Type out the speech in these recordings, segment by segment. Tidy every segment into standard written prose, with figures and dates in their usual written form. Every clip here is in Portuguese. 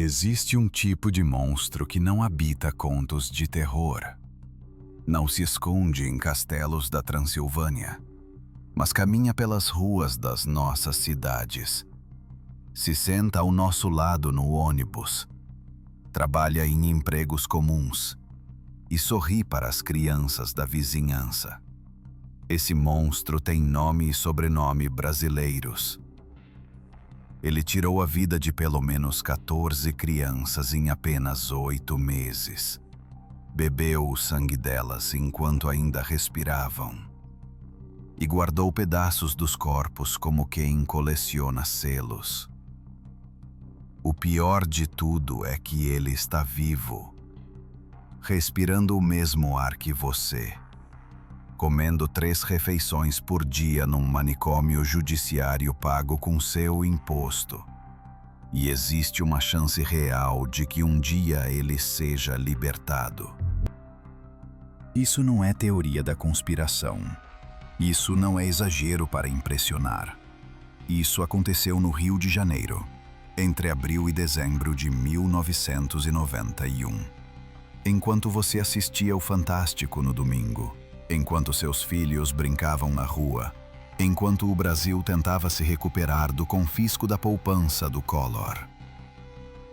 Existe um tipo de monstro que não habita contos de terror. Não se esconde em castelos da Transilvânia, mas caminha pelas ruas das nossas cidades. Se senta ao nosso lado no ônibus, trabalha em empregos comuns e sorri para as crianças da vizinhança. Esse monstro tem nome e sobrenome brasileiros. Ele tirou a vida de pelo menos 14 crianças em apenas 8 meses. Bebeu o sangue delas enquanto ainda respiravam. E guardou pedaços dos corpos como quem coleciona selos. O pior de tudo é que ele está vivo, respirando o mesmo ar que você, comendo 3 refeições por dia num manicômio judiciário pago com seu imposto. E existe uma chance real de que um dia ele seja libertado. Isso não é teoria da conspiração. Isso não é exagero para impressionar. Isso aconteceu no Rio de Janeiro, entre abril e dezembro de 1991. Enquanto você assistia ao Fantástico no domingo, enquanto seus filhos brincavam na rua, enquanto o Brasil tentava se recuperar do confisco da poupança do Collor.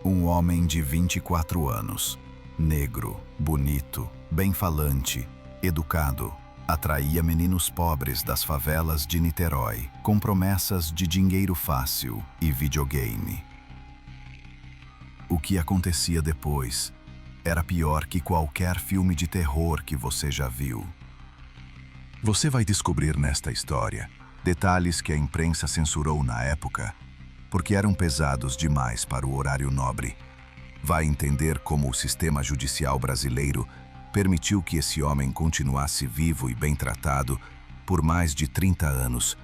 Um homem de 24 anos, negro, bonito, bem-falante, educado, atraía meninos pobres das favelas de Niterói com promessas de dinheiro fácil e videogame. O que acontecia depois era pior que qualquer filme de terror que você já viu. Você vai descobrir nesta história detalhes que a imprensa censurou na época, porque eram pesados demais para o horário nobre. Vai entender como o sistema judicial brasileiro permitiu que esse homem continuasse vivo e bem tratado por mais de 30 anos,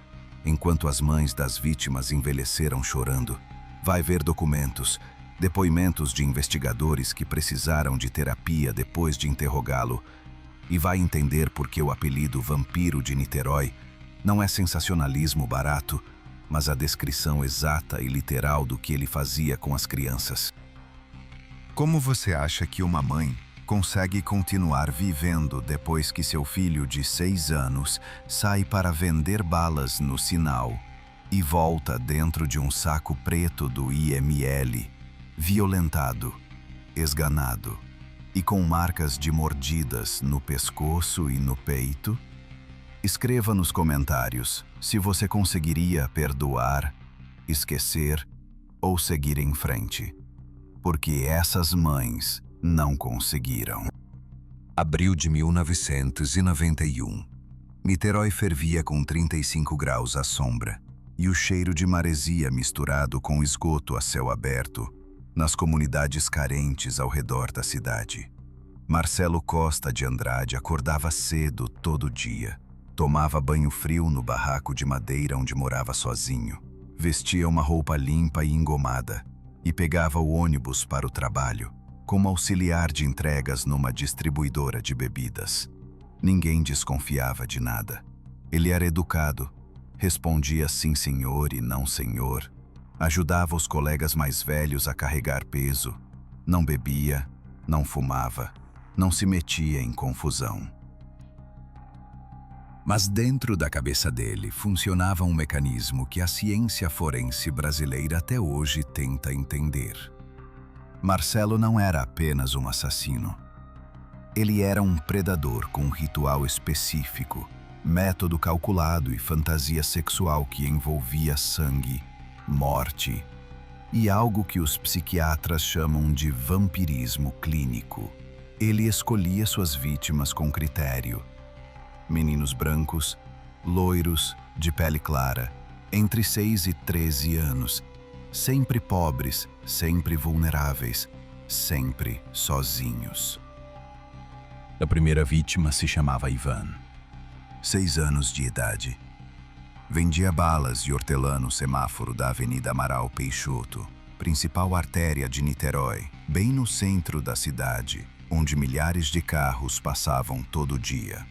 enquanto as mães das vítimas envelheceram chorando. Vai ver documentos, depoimentos de investigadores que precisaram de terapia depois de interrogá-lo, e vai entender por que o apelido Vampiro de Niterói não é sensacionalismo barato, mas a descrição exata e literal do que ele fazia com as crianças. Como você acha que uma mãe consegue continuar vivendo depois que seu filho de 6 anos sai para vender balas no sinal e volta dentro de um saco preto do IML, violentado, esganado e com marcas de mordidas no pescoço e no peito? Escreva nos comentários se você conseguiria perdoar, esquecer ou seguir em frente, porque essas mães não conseguiram. Abril de 1991. Niterói fervia com 35 graus à sombra e o cheiro de maresia misturado com esgoto a céu aberto nas comunidades carentes ao redor da cidade. Marcelo Costa de Andrade acordava cedo todo dia, tomava banho frio no barraco de madeira onde morava sozinho, vestia uma roupa limpa e engomada e pegava o ônibus para o trabalho, como auxiliar de entregas numa distribuidora de bebidas. Ninguém desconfiava de nada. Ele era educado, respondia sim senhor e não senhor, ajudava os colegas mais velhos a carregar peso, não bebia, não fumava, não se metia em confusão. Mas dentro da cabeça dele funcionava um mecanismo que a ciência forense brasileira até hoje tenta entender. Marcelo não era apenas um assassino. Ele era um predador com um ritual específico, método calculado e fantasia sexual que envolvia sangue, morte e algo que os psiquiatras chamam de vampirismo clínico. Ele escolhia suas vítimas com critério. Meninos brancos, loiros, de pele clara, entre 6 e 13 anos, sempre pobres, sempre vulneráveis, sempre sozinhos. A primeira vítima se chamava Ivan, 6 anos de idade. Vendia balas e hortelã no semáforo da Avenida Amaral Peixoto, principal artéria de Niterói, bem no centro da cidade, onde milhares de carros passavam todo dia.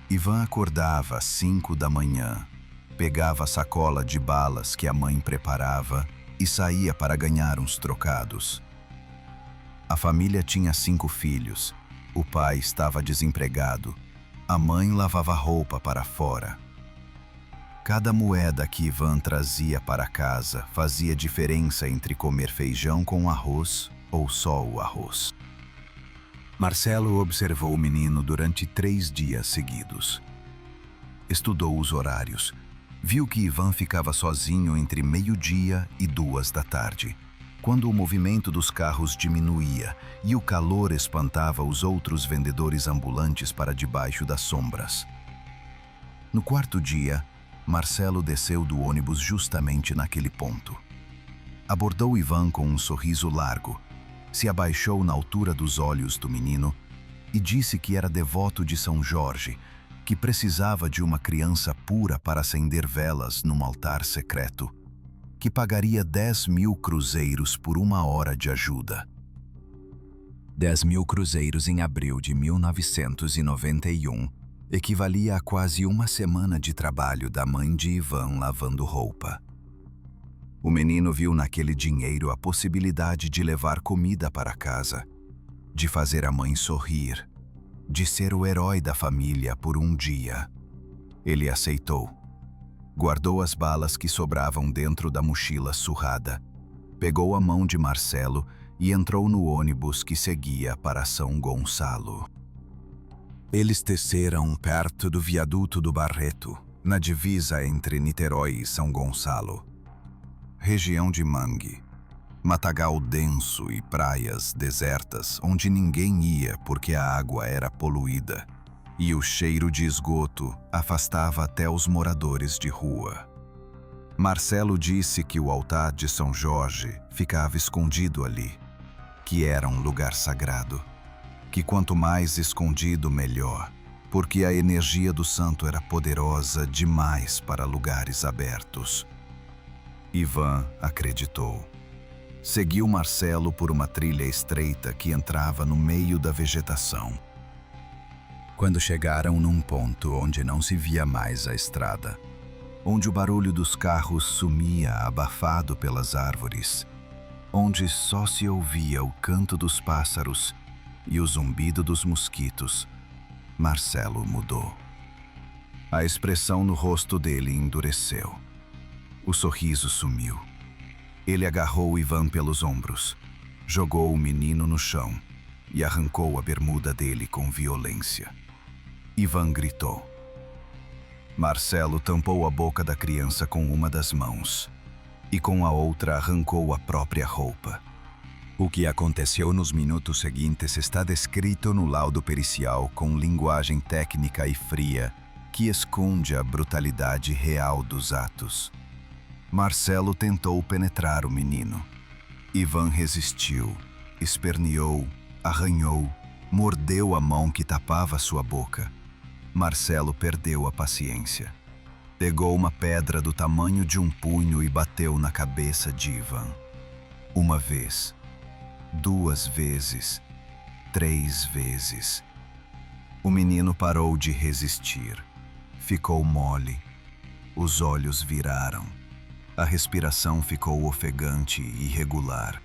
Ivan acordava às 5 da manhã, pegava a sacola de balas que a mãe preparava e saía para ganhar uns trocados. A família tinha 5 filhos. O pai estava desempregado. A mãe lavava roupa para fora. Cada moeda que Ivan trazia para casa fazia diferença entre comer feijão com arroz ou só o arroz. Marcelo observou o menino durante 3 dias seguidos. Estudou os horários. Viu que Ivan ficava sozinho entre 12:00 e 2 da tarde, quando o movimento dos carros diminuía e o calor espantava os outros vendedores ambulantes para debaixo das sombras. No 4º dia, Marcelo desceu do ônibus justamente naquele ponto. Abordou Ivan com um sorriso largo, se abaixou na altura dos olhos do menino e disse que era devoto de São Jorge, que precisava de uma criança pura para acender velas num altar secreto, que pagaria 10.000 cruzeiros por 1 hora de ajuda. 10.000 cruzeiros em abril de 1991 equivalia a quase 1 semana de trabalho da mãe de Ivan lavando roupa. O menino viu naquele dinheiro a possibilidade de levar comida para casa, de fazer a mãe sorrir, de ser o herói da família por um dia. Ele aceitou. Guardou as balas que sobravam dentro da mochila surrada, pegou a mão de Marcelo e entrou no ônibus que seguia para São Gonçalo. Eles desceram perto do viaduto do Barreto, na divisa entre Niterói e São Gonçalo. Região de mangue, matagal denso e praias desertas onde ninguém ia porque a água era poluída e o cheiro de esgoto afastava até os moradores de rua. Marcelo disse que o altar de São Jorge ficava escondido ali, que era um lugar sagrado, que quanto mais escondido melhor, porque a energia do santo era poderosa demais para lugares abertos. Ivan acreditou. Seguiu Marcelo por uma trilha estreita que entrava no meio da vegetação. Quando chegaram num ponto onde não se via mais a estrada, onde o barulho dos carros sumia abafado pelas árvores, onde só se ouvia o canto dos pássaros e o zumbido dos mosquitos, Marcelo mudou. A expressão no rosto dele endureceu. O sorriso sumiu. Ele agarrou Ivan pelos ombros, jogou o menino no chão e arrancou a bermuda dele com violência. Ivan gritou. Marcelo tampou a boca da criança com uma das mãos e com a outra arrancou a própria roupa. O que aconteceu nos minutos seguintes está descrito no laudo pericial com linguagem técnica e fria que esconde a brutalidade real dos atos. Marcelo tentou penetrar o menino. Ivan resistiu, esperneou, arranhou, mordeu a mão que tapava sua boca. Marcelo perdeu a paciência. Pegou uma pedra do tamanho de um punho e bateu na cabeça de Ivan. 1 vez, 2 vezes, 3 vezes. O menino parou de resistir. Ficou mole. Os olhos viraram. A respiração ficou ofegante e irregular.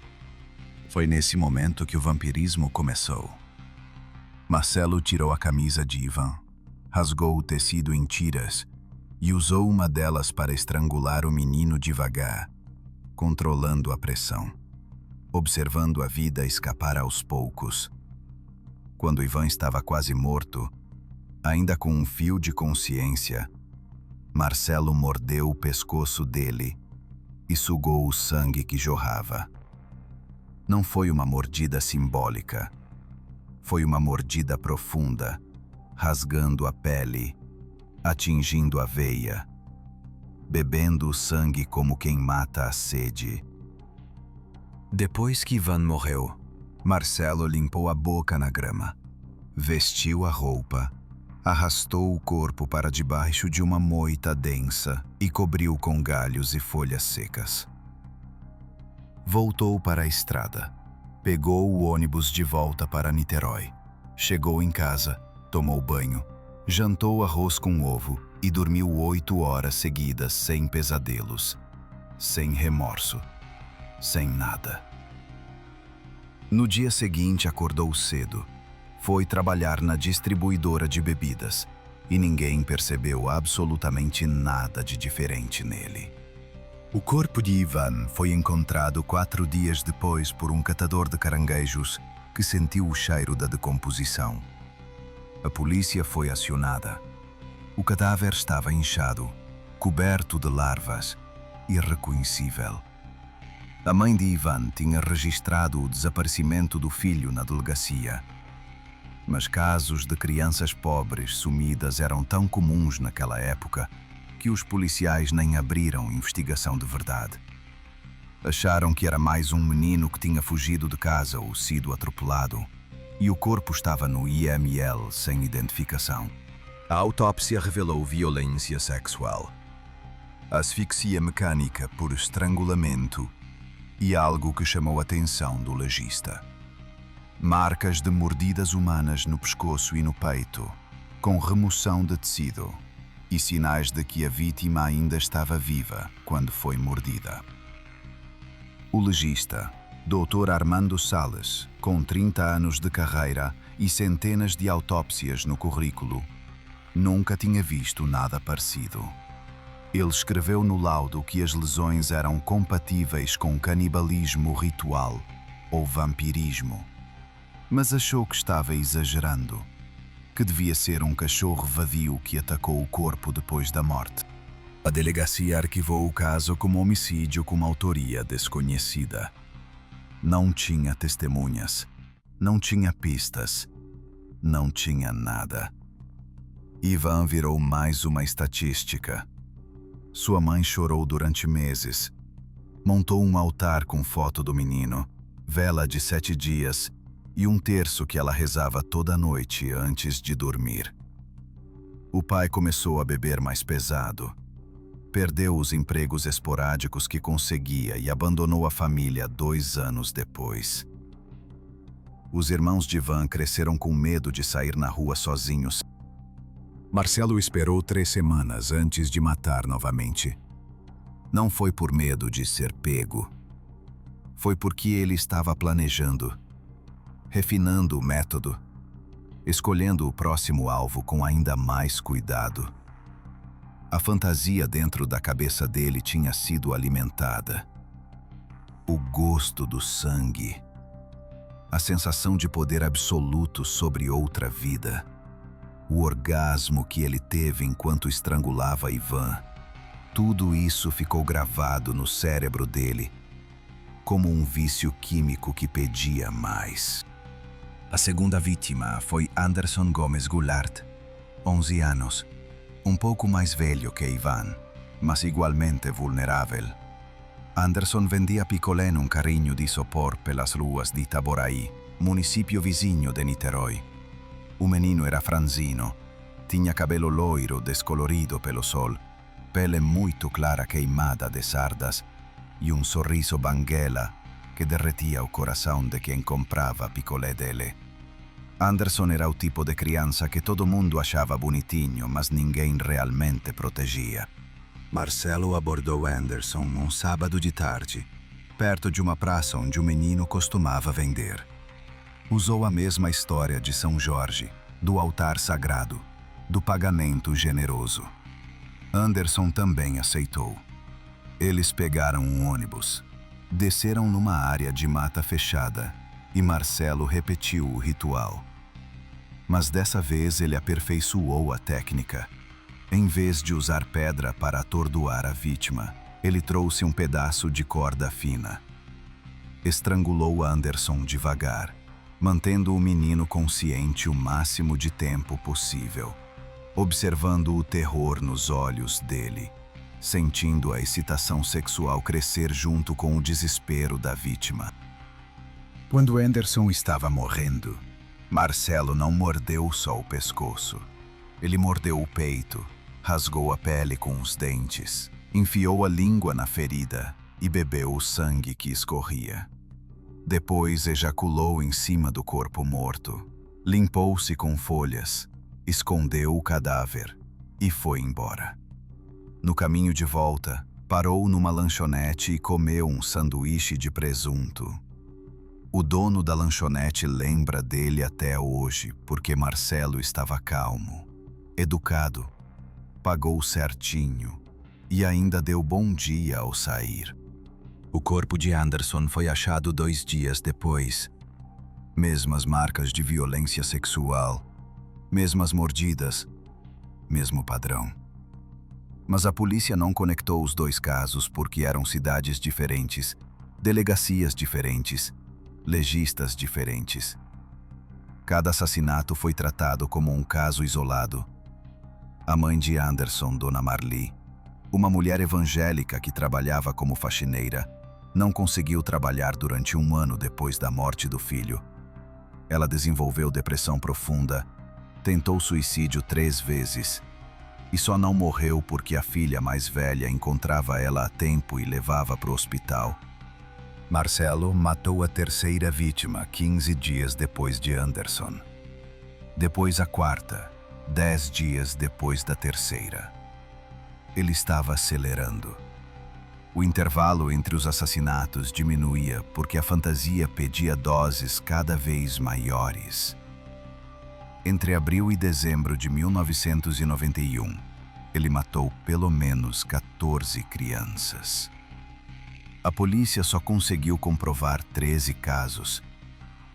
Foi nesse momento que o vampirismo começou. Marcelo tirou a camisa de Ivan, rasgou o tecido em tiras e usou uma delas para estrangular o menino devagar, controlando a pressão, observando a vida escapar aos poucos. Quando Ivan estava quase morto, ainda com um fio de consciência, Marcelo mordeu o pescoço dele e sugou o sangue que jorrava. Não foi uma mordida simbólica. Foi uma mordida profunda, rasgando a pele, atingindo a veia, bebendo o sangue como quem mata a sede. Depois que Ivan morreu, Marcelo limpou a boca na grama, vestiu a roupa, arrastou o corpo para debaixo de uma moita densa e cobriu com galhos e folhas secas. Voltou para a estrada. Pegou o ônibus de volta para Niterói. Chegou em casa, tomou banho, jantou arroz com ovo e dormiu 8 horas seguidas sem pesadelos, sem remorso. sem nada. No dia seguinte, acordou cedo. Foi trabalhar na distribuidora de bebidas e ninguém percebeu absolutamente nada de diferente nele. O corpo de Ivan foi encontrado 4 dias depois por um catador de caranguejos que sentiu o cheiro da decomposição. A polícia foi acionada. O cadáver estava inchado, coberto de larvas, irreconhecível. A mãe de Ivan tinha registrado o desaparecimento do filho na delegacia. Mas casos de crianças pobres sumidas eram tão comuns naquela época que os policiais nem abriram investigação de verdade. Acharam que era mais um menino que tinha fugido de casa ou sido atropelado, e o corpo estava no IML sem identificação. A autópsia revelou violência sexual, asfixia mecânica por estrangulamento e algo que chamou a atenção do legista: marcas de mordidas humanas no pescoço e no peito, com remoção de tecido e sinais de que a vítima ainda estava viva quando foi mordida. O legista, Dr. Armando Salles, com 30 anos de carreira e centenas de autópsias no currículo, nunca tinha visto nada parecido. Ele escreveu no laudo que as lesões eram compatíveis com canibalismo ritual ou vampirismo, mas achou que estava exagerando, que devia ser um cachorro vadio que atacou o corpo depois da morte. A delegacia arquivou o caso como homicídio com autoria desconhecida. Não tinha testemunhas, não tinha pistas, não tinha nada. Ivan virou mais uma estatística. Sua mãe chorou durante meses. Montou um altar com foto do menino, vela de 7 dias e um terço que ela rezava toda noite antes de dormir. O pai começou a beber mais pesado. Perdeu os empregos esporádicos que conseguia e abandonou a família 2 anos depois. Os irmãos de Ivan cresceram com medo de sair na rua sozinhos. Marcelo esperou 3 semanas antes de matar novamente. Não foi por medo de ser pego. Foi porque ele estava planejando, refinando o método, escolhendo o próximo alvo com ainda mais cuidado. A fantasia dentro da cabeça dele tinha sido alimentada. O gosto do sangue, a sensação de poder absoluto sobre outra vida, o orgasmo que ele teve enquanto estrangulava Ivan, tudo isso ficou gravado no cérebro dele, como um vício químico que pedia mais. A segunda vítima foi Anderson Gomes Goulart, 11 anos, um pouco mais velho que Ivan, mas igualmente vulnerável. Anderson vendia picolé num carrinho de isopor pelas ruas de Itaboraí, município vizinho de Niterói. O menino era franzino, tinha cabelo loiro descolorido pelo sol, pele muito clara queimada de sardas e um sorriso banguela que derretia o coração de quem comprava picolé dele. Anderson era o tipo de criança que todo mundo achava bonitinho, mas ninguém realmente protegia. Marcelo abordou Anderson um sábado de tarde, perto de uma praça onde o menino costumava vender. Usou a mesma história de São Jorge, do altar sagrado, do pagamento generoso. Anderson também aceitou. Eles pegaram um ônibus, desceram numa área de mata fechada e Marcelo repetiu o ritual. Mas dessa vez ele aperfeiçoou a técnica. Em vez de usar pedra para atordoar a vítima, ele trouxe um pedaço de corda fina. Estrangulou Anderson devagar, mantendo o menino consciente o máximo de tempo possível, observando o terror nos olhos dele, sentindo a excitação sexual crescer junto com o desespero da vítima. Quando Anderson estava morrendo, Marcelo não mordeu só o pescoço. Ele mordeu o peito, rasgou a pele com os dentes, enfiou a língua na ferida e bebeu o sangue que escorria. Depois ejaculou em cima do corpo morto, limpou-se com folhas, escondeu o cadáver e foi embora. No caminho de volta, Parou numa lanchonete e comeu um sanduíche de presunto. O dono da lanchonete lembra dele até hoje porque Marcelo estava calmo, educado, pagou certinho e ainda deu bom dia ao sair. O corpo de Anderson foi achado 2 dias depois. Mesmas marcas de violência sexual, mesmas mordidas, mesmo padrão. Mas a polícia não conectou os 2 casos porque eram cidades diferentes, delegacias diferentes, legistas diferentes. Cada assassinato foi tratado como um caso isolado. A mãe de Anderson, Dona Marli, uma mulher evangélica que trabalhava como faxineira, não conseguiu trabalhar durante 1 ano depois da morte do filho. Ela desenvolveu depressão profunda, tentou suicídio 3 vezes e só não morreu porque a filha mais velha encontrava ela a tempo e levava para o hospital. Marcelo matou a 3ª vítima 15 dias depois de Anderson. Depois a 4ª, 10 dias depois da 3ª. Ele estava acelerando. O intervalo entre os assassinatos diminuía porque a fantasia pedia doses cada vez maiores. Entre abril e dezembro de 1991, ele matou pelo menos 14 crianças. A polícia só conseguiu comprovar 13 casos,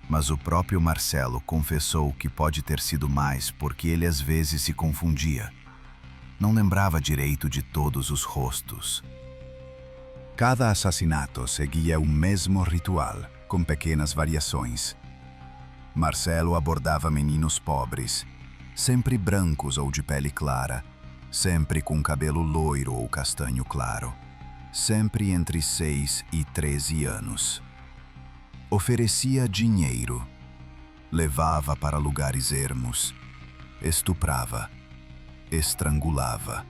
mas o próprio Marcelo confessou que pode ter sido mais porque ele às vezes se confundia. Não lembrava direito de todos os rostos. Cada assassinato seguia o mesmo ritual, com pequenas variações. Marcelo abordava meninos pobres, sempre brancos ou de pele clara, sempre com cabelo loiro ou castanho claro, sempre entre 6 e 13 anos. Oferecia dinheiro, levava para lugares ermos, estuprava, estrangulava,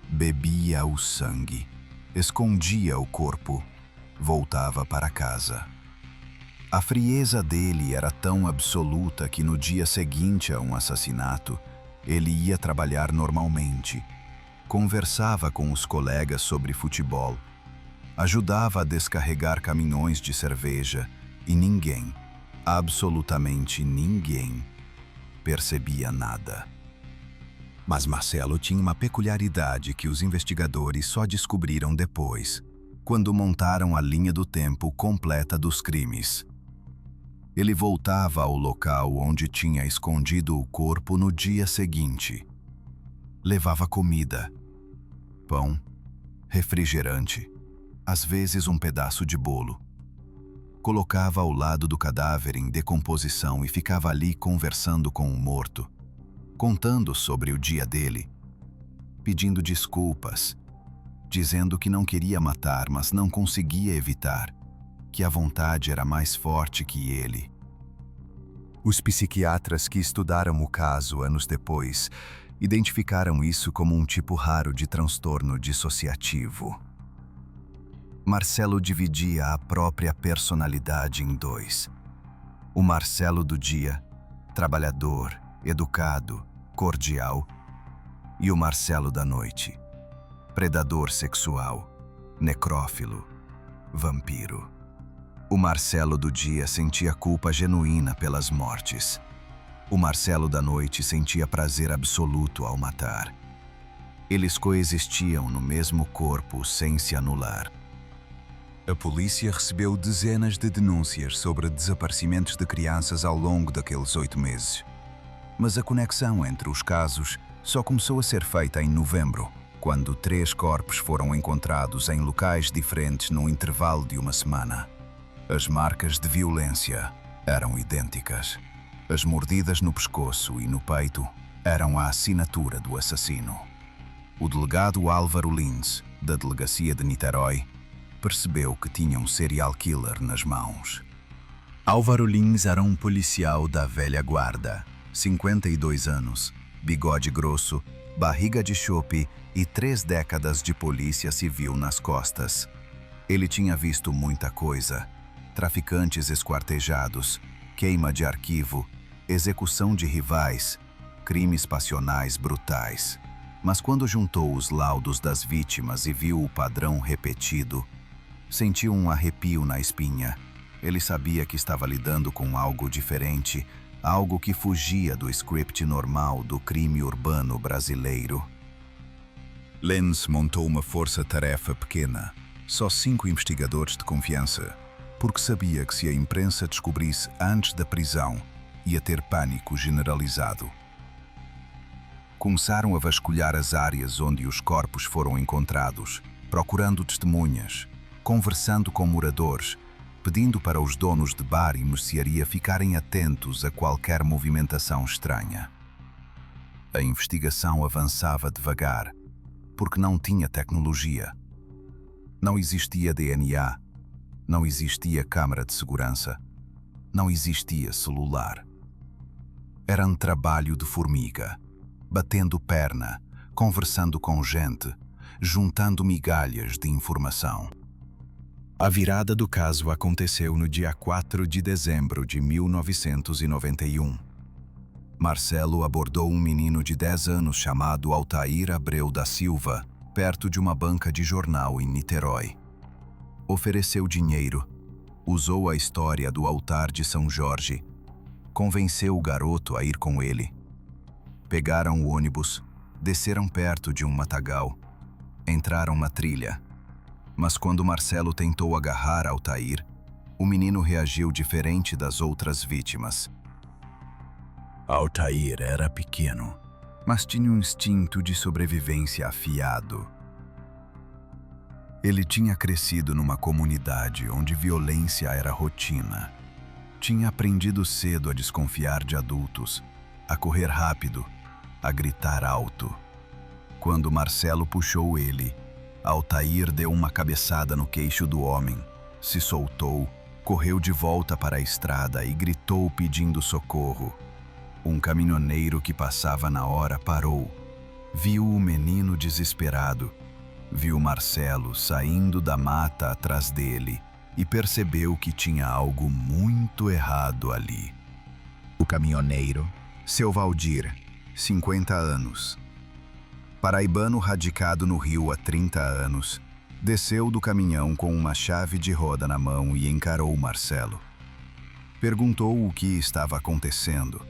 bebia o sangue, escondia o corpo, voltava para casa. A frieza dele era tão absoluta que no dia seguinte a um assassinato, ele ia trabalhar normalmente, conversava com os colegas sobre futebol, ajudava a descarregar caminhões de cerveja e ninguém, absolutamente ninguém, percebia nada. Mas Marcelo tinha uma peculiaridade que os investigadores só descobriram depois, quando montaram a linha do tempo completa dos crimes. Ele voltava ao local onde tinha escondido o corpo no dia seguinte. Levava comida, pão, refrigerante, às vezes um pedaço de bolo. Colocava ao lado do cadáver em decomposição e ficava ali conversando com o morto, contando sobre o dia dele, pedindo desculpas, dizendo que não queria matar, mas não conseguia evitar, que a vontade era mais forte que ele. Os psiquiatras que estudaram o caso anos depois identificaram isso como um tipo raro de transtorno dissociativo. Marcelo dividia a própria personalidade em 2. O Marcelo do dia, trabalhador, educado, cordial, e o Marcelo da noite, predador sexual, necrófilo, vampiro. O Marcelo do dia sentia culpa genuína pelas mortes. O Marcelo da noite sentia prazer absoluto ao matar. Eles coexistiam no mesmo corpo sem se anular. A polícia recebeu dezenas de denúncias sobre desaparecimentos de crianças ao longo daqueles 8 meses. Mas a conexão entre os casos só começou a ser feita em novembro, quando 3 corpos foram encontrados em locais diferentes num intervalo de 1 semana. As marcas de violência eram idênticas. As mordidas no pescoço e no peito eram a assinatura do assassino. O delegado Álvaro Lins, da delegacia de Niterói, percebeu que tinha um serial killer nas mãos. Álvaro Lins era um policial da velha guarda, 52 anos, bigode grosso, barriga de chope e 3 décadas de polícia civil nas costas. Ele tinha visto muita coisa: traficantes esquartejados, queima de arquivo, execução de rivais, crimes passionais brutais. Mas quando juntou os laudos das vítimas e viu o padrão repetido, sentiu um arrepio na espinha. Ele sabia que estava lidando com algo diferente, algo que fugia do script normal do crime urbano brasileiro. Lenz montou uma força-tarefa pequena, só 5 investigadores de confiança, porque sabia que se a imprensa descobrisse antes da prisão, ia ter pânico generalizado. Começaram a vasculhar as áreas onde os corpos foram encontrados, procurando testemunhas, conversando com moradores, pedindo para os donos de bar e mercearia ficarem atentos a qualquer movimentação estranha. A investigação avançava devagar, porque não tinha tecnologia. Não existia DNA, não existia câmara de segurança, não existia celular. Era um trabalho de formiga, batendo perna, conversando com gente, juntando migalhas de informação. A virada do caso aconteceu no dia 4 de dezembro de 1991. Marcelo abordou um menino de 10 anos chamado Altair Abreu da Silva, perto de uma banca de jornal em Niterói. Ofereceu dinheiro, usou a história do altar de São Jorge, convenceu o garoto a ir com ele. Pegaram o ônibus, desceram perto de um matagal, entraram na trilha. Mas quando Marcelo tentou agarrar Altair, o menino reagiu diferente das outras vítimas. Altair era pequeno, mas tinha um instinto de sobrevivência afiado. Ele tinha crescido numa comunidade onde violência era rotina. Tinha aprendido cedo a desconfiar de adultos, a correr rápido, a gritar alto. Quando Marcelo puxou ele, Altair deu uma cabeçada no queixo do homem, se soltou, correu de volta para a estrada e gritou pedindo socorro. Um caminhoneiro que passava na hora parou. Viu o menino desesperado. Viu Marcelo saindo da mata atrás dele e percebeu que tinha algo muito errado ali. O caminhoneiro, seu Valdir, 50 anos. Paraibano radicado no Rio há 30 anos, desceu do caminhão com uma chave de roda na mão e encarou Marcelo. Perguntou o que estava acontecendo.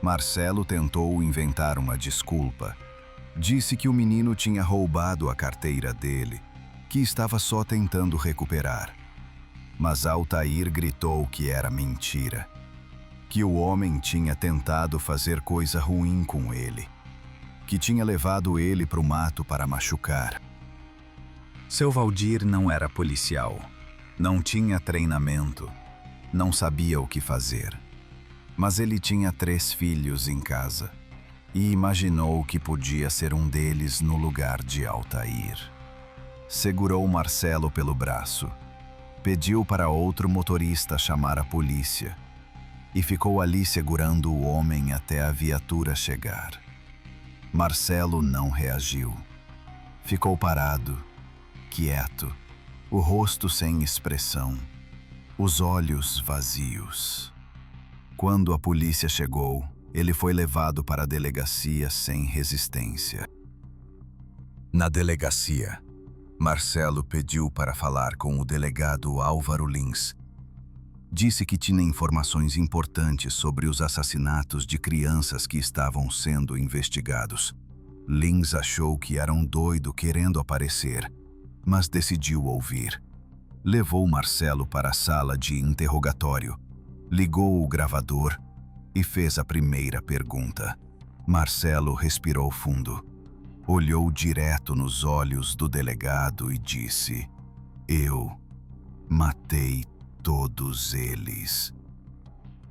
Marcelo tentou inventar uma desculpa. Disse que o menino tinha roubado a carteira dele, que estava só tentando recuperar. Mas Altair gritou que era mentira, que o homem tinha tentado fazer coisa ruim com ele, que tinha levado ele para o mato para machucar. Seu Valdir não era policial, não tinha treinamento, não sabia o que fazer. Mas ele tinha 3 filhos em casa e imaginou que podia ser um deles no lugar de Altair. Segurou Marcelo pelo braço, pediu para outro motorista chamar a polícia e ficou ali segurando o homem até a viatura chegar. Marcelo não reagiu. Ficou parado, quieto, o rosto sem expressão, os olhos vazios. Quando a polícia chegou, ele foi levado para a delegacia sem resistência. Na delegacia, Marcelo pediu para falar com o delegado Álvaro Lins. Disse que tinha informações importantes sobre os assassinatos de crianças que estavam sendo investigados. Lins achou que era um doido querendo aparecer, mas decidiu ouvir. Levou Marcelo para a sala de interrogatório, ligou o gravador e fez a primeira pergunta. Marcelo respirou fundo, olhou direto nos olhos do delegado e disse: "Eu matei todos eles."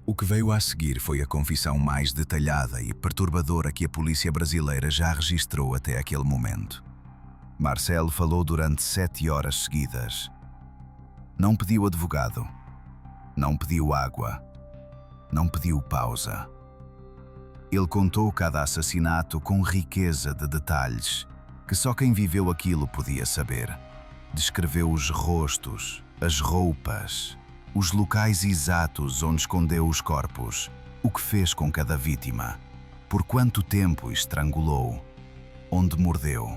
O que veio a seguir foi a confissão mais detalhada e perturbadora que a polícia brasileira já registrou até aquele momento. Marcelo falou durante 7 horas seguidas. Não pediu advogado, não pediu água, não pediu pausa. Ele contou cada assassinato com riqueza de detalhes que só quem viveu aquilo podia saber. Descreveu os rostos, as roupas, os locais exatos onde escondeu os corpos, o que fez com cada vítima, por quanto tempo estrangulou, Onde mordeu?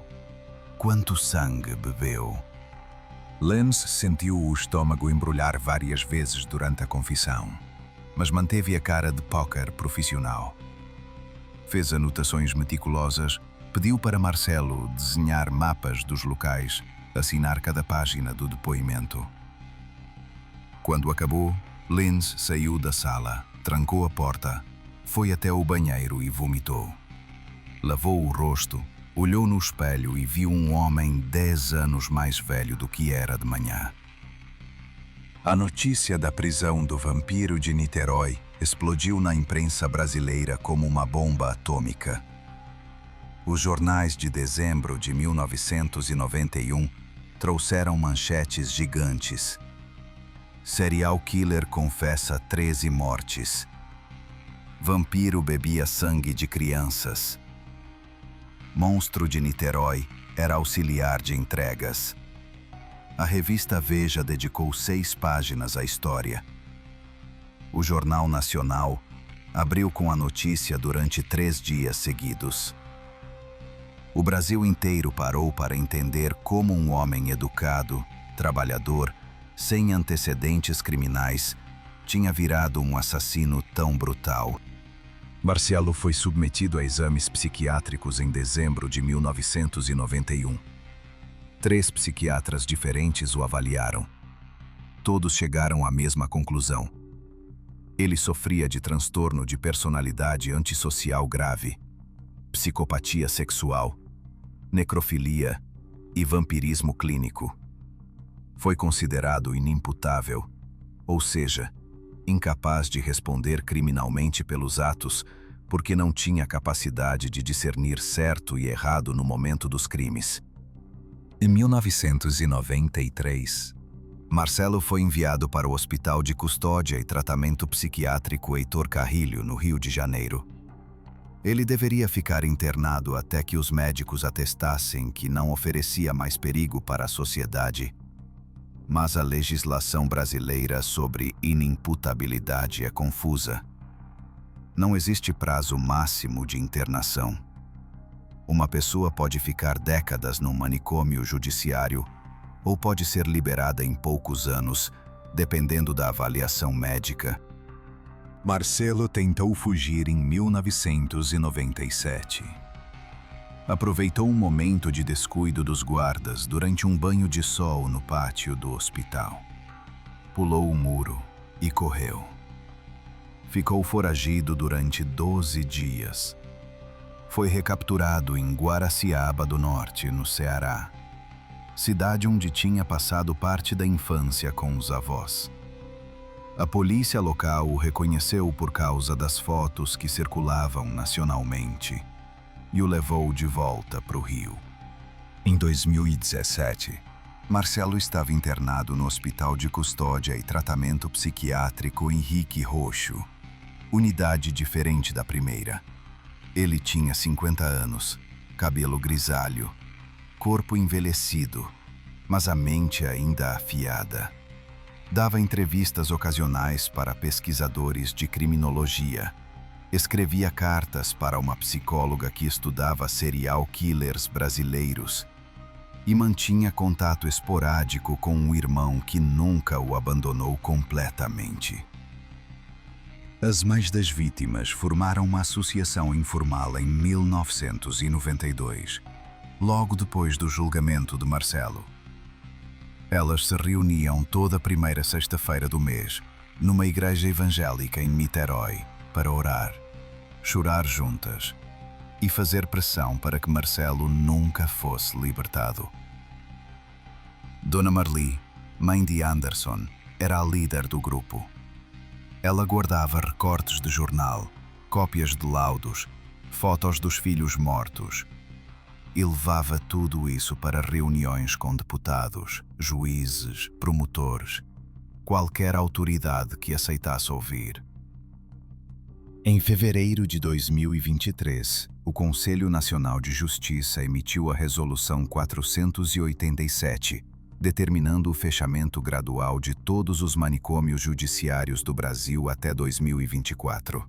Quanto sangue bebeu? Lens sentiu o estômago embrulhar várias vezes durante a confissão, mas manteve a cara de póquer profissional. Fez anotações meticulosas, pediu para Marcelo desenhar mapas dos locais, assinar cada página do depoimento. Quando acabou, Lens saiu da sala, trancou a porta, foi até o banheiro e vomitou. Lavou o rosto, olhou no espelho e viu um homem 10 anos mais velho do que era de manhã. A notícia da prisão do vampiro de Niterói explodiu na imprensa brasileira como uma bomba atômica. Os jornais de dezembro de 1991 trouxeram manchetes gigantes. Serial killer confessa 13 mortes. Vampiro bebia sangue de crianças. Monstro de Niterói era auxiliar de entregas. A revista Veja dedicou 6 páginas à história. O Jornal Nacional abriu com a notícia durante 3 dias seguidos. O Brasil inteiro parou para entender como um homem educado, trabalhador, sem antecedentes criminais, tinha virado um assassino tão brutal. Marcelo foi submetido a exames psiquiátricos em dezembro de 1991. 3 psiquiatras diferentes o avaliaram. Todos chegaram à mesma conclusão. Ele sofria de transtorno de personalidade antissocial grave, psicopatia sexual, necrofilia e vampirismo clínico. Foi considerado inimputável, ou seja, incapaz de responder criminalmente pelos atos porque não tinha capacidade de discernir certo e errado no momento dos crimes. Em 1993, Marcelo foi enviado para o Hospital de Custódia e Tratamento Psiquiátrico Heitor Carrilho, no Rio de Janeiro. Ele deveria ficar internado até que os médicos atestassem que não oferecia mais perigo para a sociedade. Mas a legislação brasileira sobre inimputabilidade é confusa. Não existe prazo máximo de internação. Uma pessoa pode ficar décadas num manicômio judiciário ou pode ser liberada em poucos anos, dependendo da avaliação médica. Marcelo tentou fugir em 1997. Aproveitou um momento de descuido dos guardas durante um banho de sol no pátio do hospital. Pulou o muro e correu. Ficou foragido durante 12 dias. Foi recapturado em Guaraciaba do Norte, no Ceará, cidade onde tinha passado parte da infância com os avós. A polícia local o reconheceu por causa das fotos que circulavam nacionalmente e o levou de volta para o Rio. Em 2017, Marcelo estava internado no Hospital de Custódia e Tratamento Psiquiátrico Henrique Roxo, unidade diferente da primeira. Ele tinha 50 anos, cabelo grisalho, corpo envelhecido, mas a mente ainda afiada. Dava entrevistas ocasionais para pesquisadores de criminologia. Escrevia cartas para uma psicóloga que estudava serial killers brasileiros e mantinha contato esporádico com um irmão que nunca o abandonou completamente. As mães das vítimas formaram uma associação informal em 1992, logo depois do julgamento de Marcelo. Elas se reuniam toda a primeira sexta-feira do mês, numa igreja evangélica em Niterói, para orar, chorar juntas e fazer pressão para que Marcelo nunca fosse libertado. Dona Marli, mãe de Anderson, era a líder do grupo. Ela guardava recortes de jornal, cópias de laudos, fotos dos filhos mortos e levava tudo isso para reuniões com deputados, juízes, promotores, qualquer autoridade que aceitasse ouvir. Em fevereiro de 2023, o Conselho Nacional de Justiça emitiu a Resolução 487, determinando o fechamento gradual de todos os manicômios judiciários do Brasil até 2024.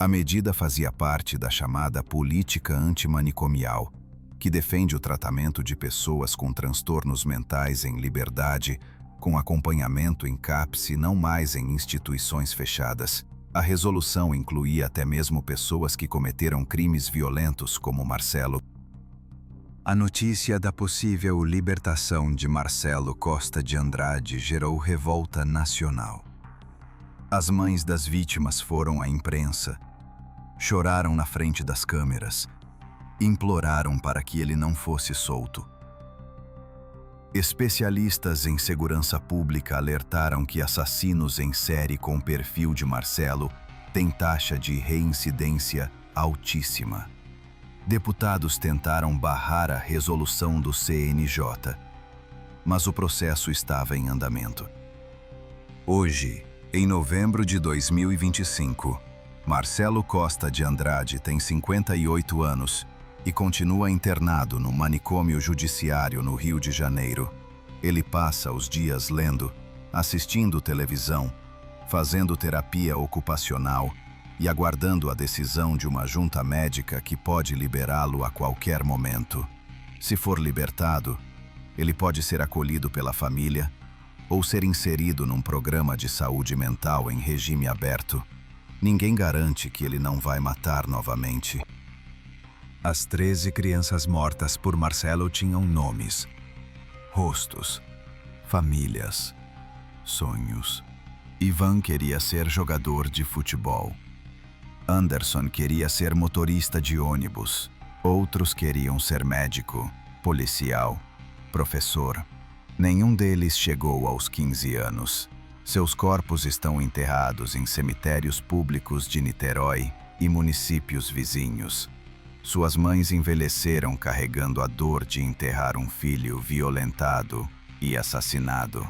A medida fazia parte da chamada política antimanicomial, que defende o tratamento de pessoas com transtornos mentais em liberdade, com acompanhamento em CAPS e não mais em instituições fechadas. A resolução incluía até mesmo pessoas que cometeram crimes violentos, como Marcelo. A notícia da possível libertação de Marcelo Costa de Andrade gerou revolta nacional. As mães das vítimas foram à imprensa, choraram na frente das câmeras, imploraram para que ele não fosse solto. Especialistas em segurança pública alertaram que assassinos em série com perfil de Marcelo têm taxa de reincidência altíssima. Deputados tentaram barrar a resolução do CNJ, mas o processo estava em andamento. Hoje, em novembro de 2025, Marcelo Costa de Andrade tem 58 anos e continua internado no manicômio judiciário no Rio de Janeiro. Ele passa os dias lendo, assistindo televisão, fazendo terapia ocupacional e aguardando a decisão de uma junta médica que pode liberá-lo a qualquer momento. Se for libertado, ele pode ser acolhido pela família ou ser inserido num programa de saúde mental em regime aberto. Ninguém garante que ele não vai matar novamente. As 13 crianças mortas por Marcelo tinham nomes, Rostos, famílias, sonhos. Ivan queria ser jogador de futebol. Anderson queria ser motorista de ônibus. Outros queriam ser médico, policial, professor. Nenhum deles chegou aos 15 anos. Seus corpos estão enterrados em cemitérios públicos de Niterói e municípios vizinhos. Suas mães envelheceram carregando a dor de enterrar um filho violentado e assassinado.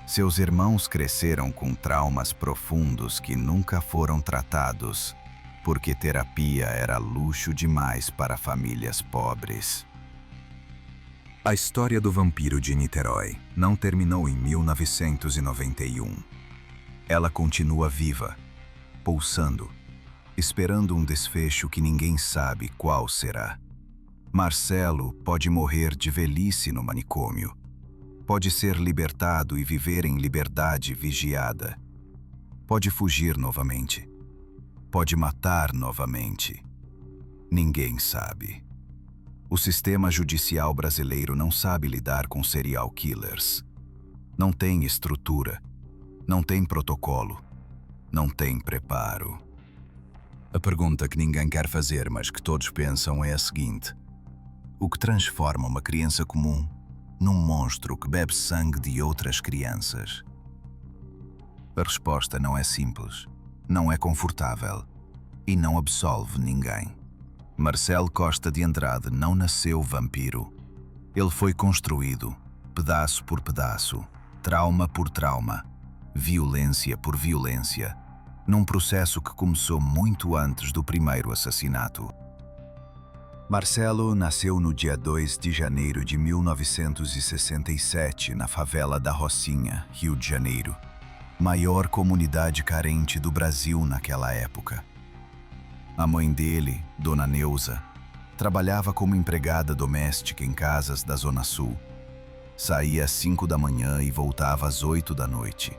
Seus irmãos cresceram com traumas profundos que nunca foram tratados, porque terapia era luxo demais para famílias pobres. A história do vampiro de Niterói não terminou em 1991. Ela continua viva, pulsando, esperando um desfecho que ninguém sabe qual será. Marcelo pode morrer de velhice no manicômio. Pode ser libertado e viver em liberdade vigiada. Pode fugir novamente. Pode matar novamente. Ninguém sabe. O sistema judicial brasileiro não sabe lidar com serial killers. Não tem estrutura, não tem protocolo, não tem preparo. A pergunta que ninguém quer fazer, mas que todos pensam, é a seguinte: o que transforma uma criança comum num monstro que bebe sangue de outras crianças? A resposta não é simples, não é confortável e não absolve ninguém. Marcelo Costa de Andrade não nasceu vampiro. Ele foi construído, pedaço por pedaço, trauma por trauma, violência por violência, num processo que começou muito antes do primeiro assassinato. Marcelo nasceu no dia 2 de janeiro de 1967, na favela da Rocinha, Rio de Janeiro, maior comunidade carente do Brasil naquela época. A mãe dele, Dona Neuza, trabalhava como empregada doméstica em casas da Zona Sul. Saía às 5 da manhã e voltava às 8 da noite.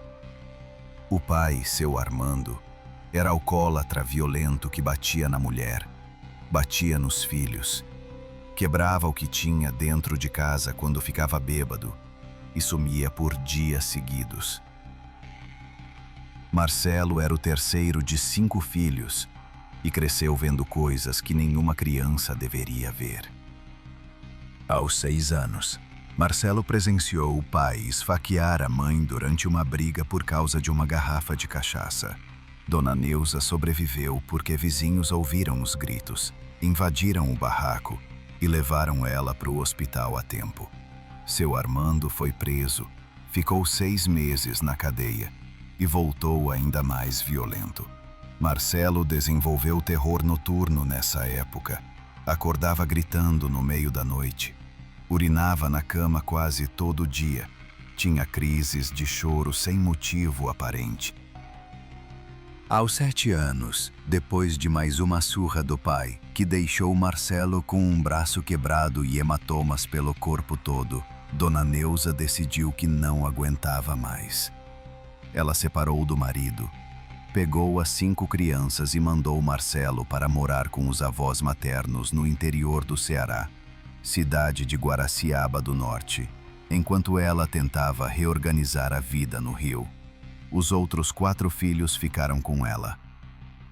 O pai, seu Armando, era alcoólatra violento que batia na mulher, batia nos filhos, quebrava o que tinha dentro de casa quando ficava bêbado e sumia por dias seguidos. Marcelo era o terceiro de 5 filhos e cresceu vendo coisas que nenhuma criança deveria ver. Aos 6 anos, Marcelo presenciou o pai esfaquear a mãe durante uma briga por causa de uma garrafa de cachaça. Dona Neuza sobreviveu porque vizinhos ouviram os gritos, invadiram o barraco e levaram ela para o hospital a tempo. Seu Armando foi preso, ficou 6 meses na cadeia e voltou ainda mais violento. Marcelo desenvolveu terror noturno nessa época. Acordava gritando no meio da noite. Urinava na cama quase todo dia. Tinha crises de choro sem motivo aparente. Aos 7 anos, depois de mais uma surra do pai, que deixou Marcelo com um braço quebrado e hematomas pelo corpo todo, Dona Neuza decidiu que não aguentava mais. Ela separou do marido, pegou as 5 crianças e mandou Marcelo para morar com os avós maternos no interior do Ceará, cidade de Guaraciaba do Norte, enquanto ela tentava reorganizar a vida no Rio. Os outros 4 filhos ficaram com ela.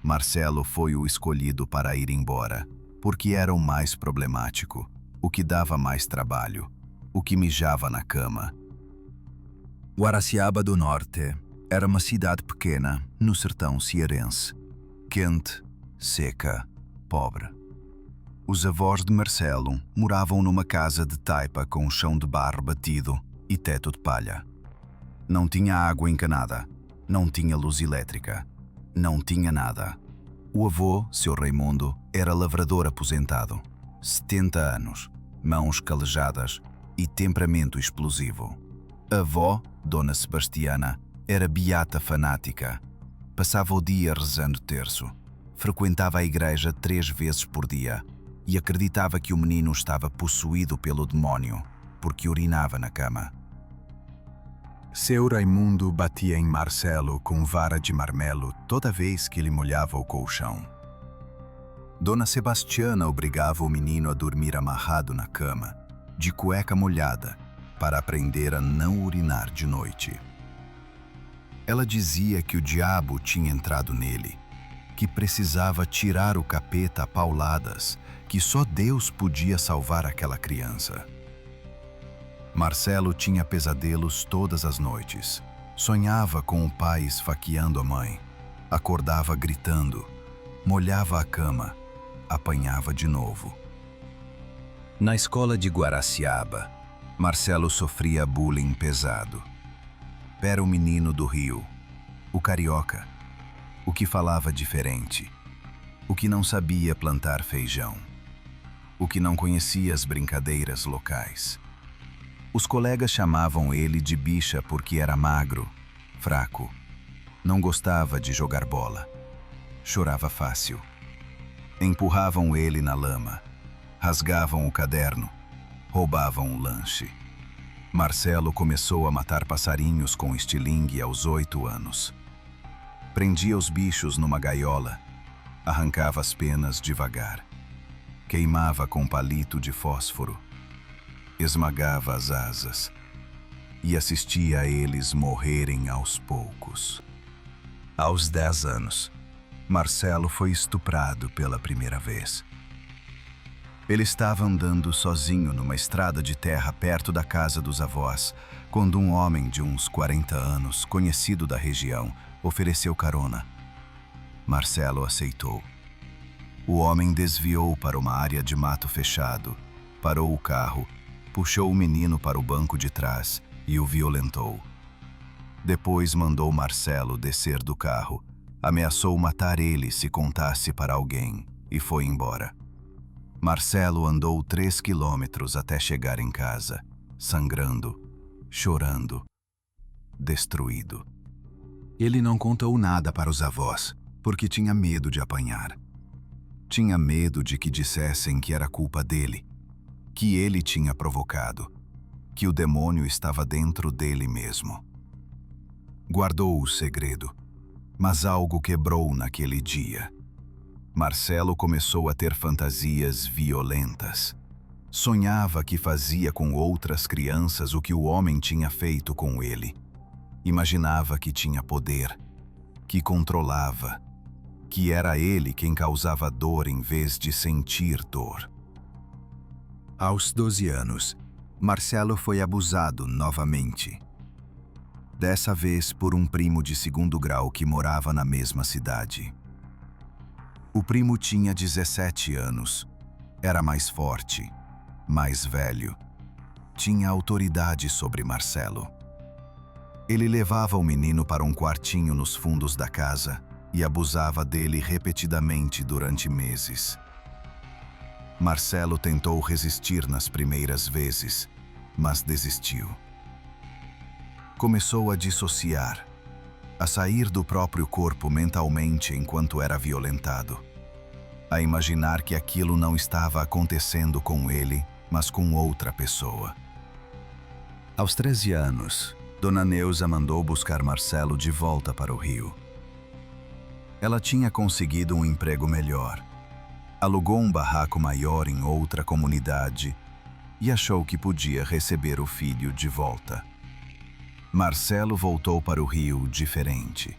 Marcelo foi o escolhido para ir embora, porque era o mais problemático, o que dava mais trabalho, o que mijava na cama. Guaraciaba do Norte era uma cidade pequena no sertão cearense, quente, seca, pobre. Os avós de Marcelo moravam numa casa de taipa com chão de barro batido e teto de palha. Não tinha água encanada, não tinha luz elétrica, não tinha nada. O avô, seu Raimundo, era lavrador aposentado, 70 anos, mãos calejadas e temperamento explosivo. A avó, Dona Sebastiana, era beata fanática. Passava o dia rezando terço, frequentava a igreja 3 vezes por dia e acreditava que o menino estava possuído pelo demónio, porque urinava na cama. Seu Raimundo batia em Marcelo com vara de marmelo toda vez que ele molhava o colchão. Dona Sebastiana obrigava o menino a dormir amarrado na cama, de cueca molhada, para aprender a não urinar de noite. Ela dizia que o diabo tinha entrado nele, que precisava tirar o capeta a pauladas, que só Deus podia salvar aquela criança. Marcelo tinha pesadelos todas as noites. Sonhava com o pai esfaqueando a mãe. Acordava gritando. Molhava a cama. Apanhava de novo. Na escola de Guaraciaba, Marcelo sofria bullying pesado. Era o menino do Rio, o carioca, o que falava diferente, o que não sabia plantar feijão, o que não conhecia as brincadeiras locais. Os colegas chamavam ele de bicha porque era magro, fraco, não gostava de jogar bola, chorava fácil. Empurravam ele na lama, rasgavam o caderno, roubavam o lanche. Marcelo começou a matar passarinhos com estilingue aos 8 anos. Prendia os bichos numa gaiola, arrancava as penas devagar, queimava com palito de fósforo, esmagava as asas e assistia a eles morrerem aos poucos. Aos 10 anos, Marcelo foi estuprado pela primeira vez. Ele estava andando sozinho numa estrada de terra perto da casa dos avós, quando um homem de uns 40 anos, conhecido da região, ofereceu carona. Marcelo aceitou. O homem desviou para uma área de mato fechado, parou o carro, puxou o menino para o banco de trás e o violentou. Depois mandou Marcelo descer do carro, ameaçou matar ele se contasse para alguém e foi embora. Marcelo andou 3 quilômetros até chegar em casa, sangrando, chorando, destruído. Ele não contou nada para os avós, porque tinha medo de apanhar. Tinha medo de que dissessem que era culpa dele, que ele tinha provocado, que o demônio estava dentro dele mesmo. Guardou o segredo, mas algo quebrou naquele dia. Marcelo começou a ter fantasias violentas. Sonhava que fazia com outras crianças o que o homem tinha feito com ele. Imaginava que tinha poder, que controlava, que era ele quem causava dor em vez de sentir dor. Aos 12 anos, Marcelo foi abusado novamente. Dessa vez por um primo de 2º grau que morava na mesma cidade. O primo tinha 17 anos, era mais forte, mais velho, tinha autoridade sobre Marcelo. Ele levava o menino para um quartinho nos fundos da casa e abusava dele repetidamente durante meses. Marcelo tentou resistir nas primeiras vezes, mas desistiu. Começou a dissociar, a sair do próprio corpo mentalmente enquanto era violentado, a imaginar que aquilo não estava acontecendo com ele, mas com outra pessoa. Aos 13 anos, Dona Neuza mandou buscar Marcelo de volta para o Rio. Ela tinha conseguido um emprego melhor, alugou um barraco maior em outra comunidade e achou que podia receber o filho de volta. Marcelo voltou para o Rio diferente.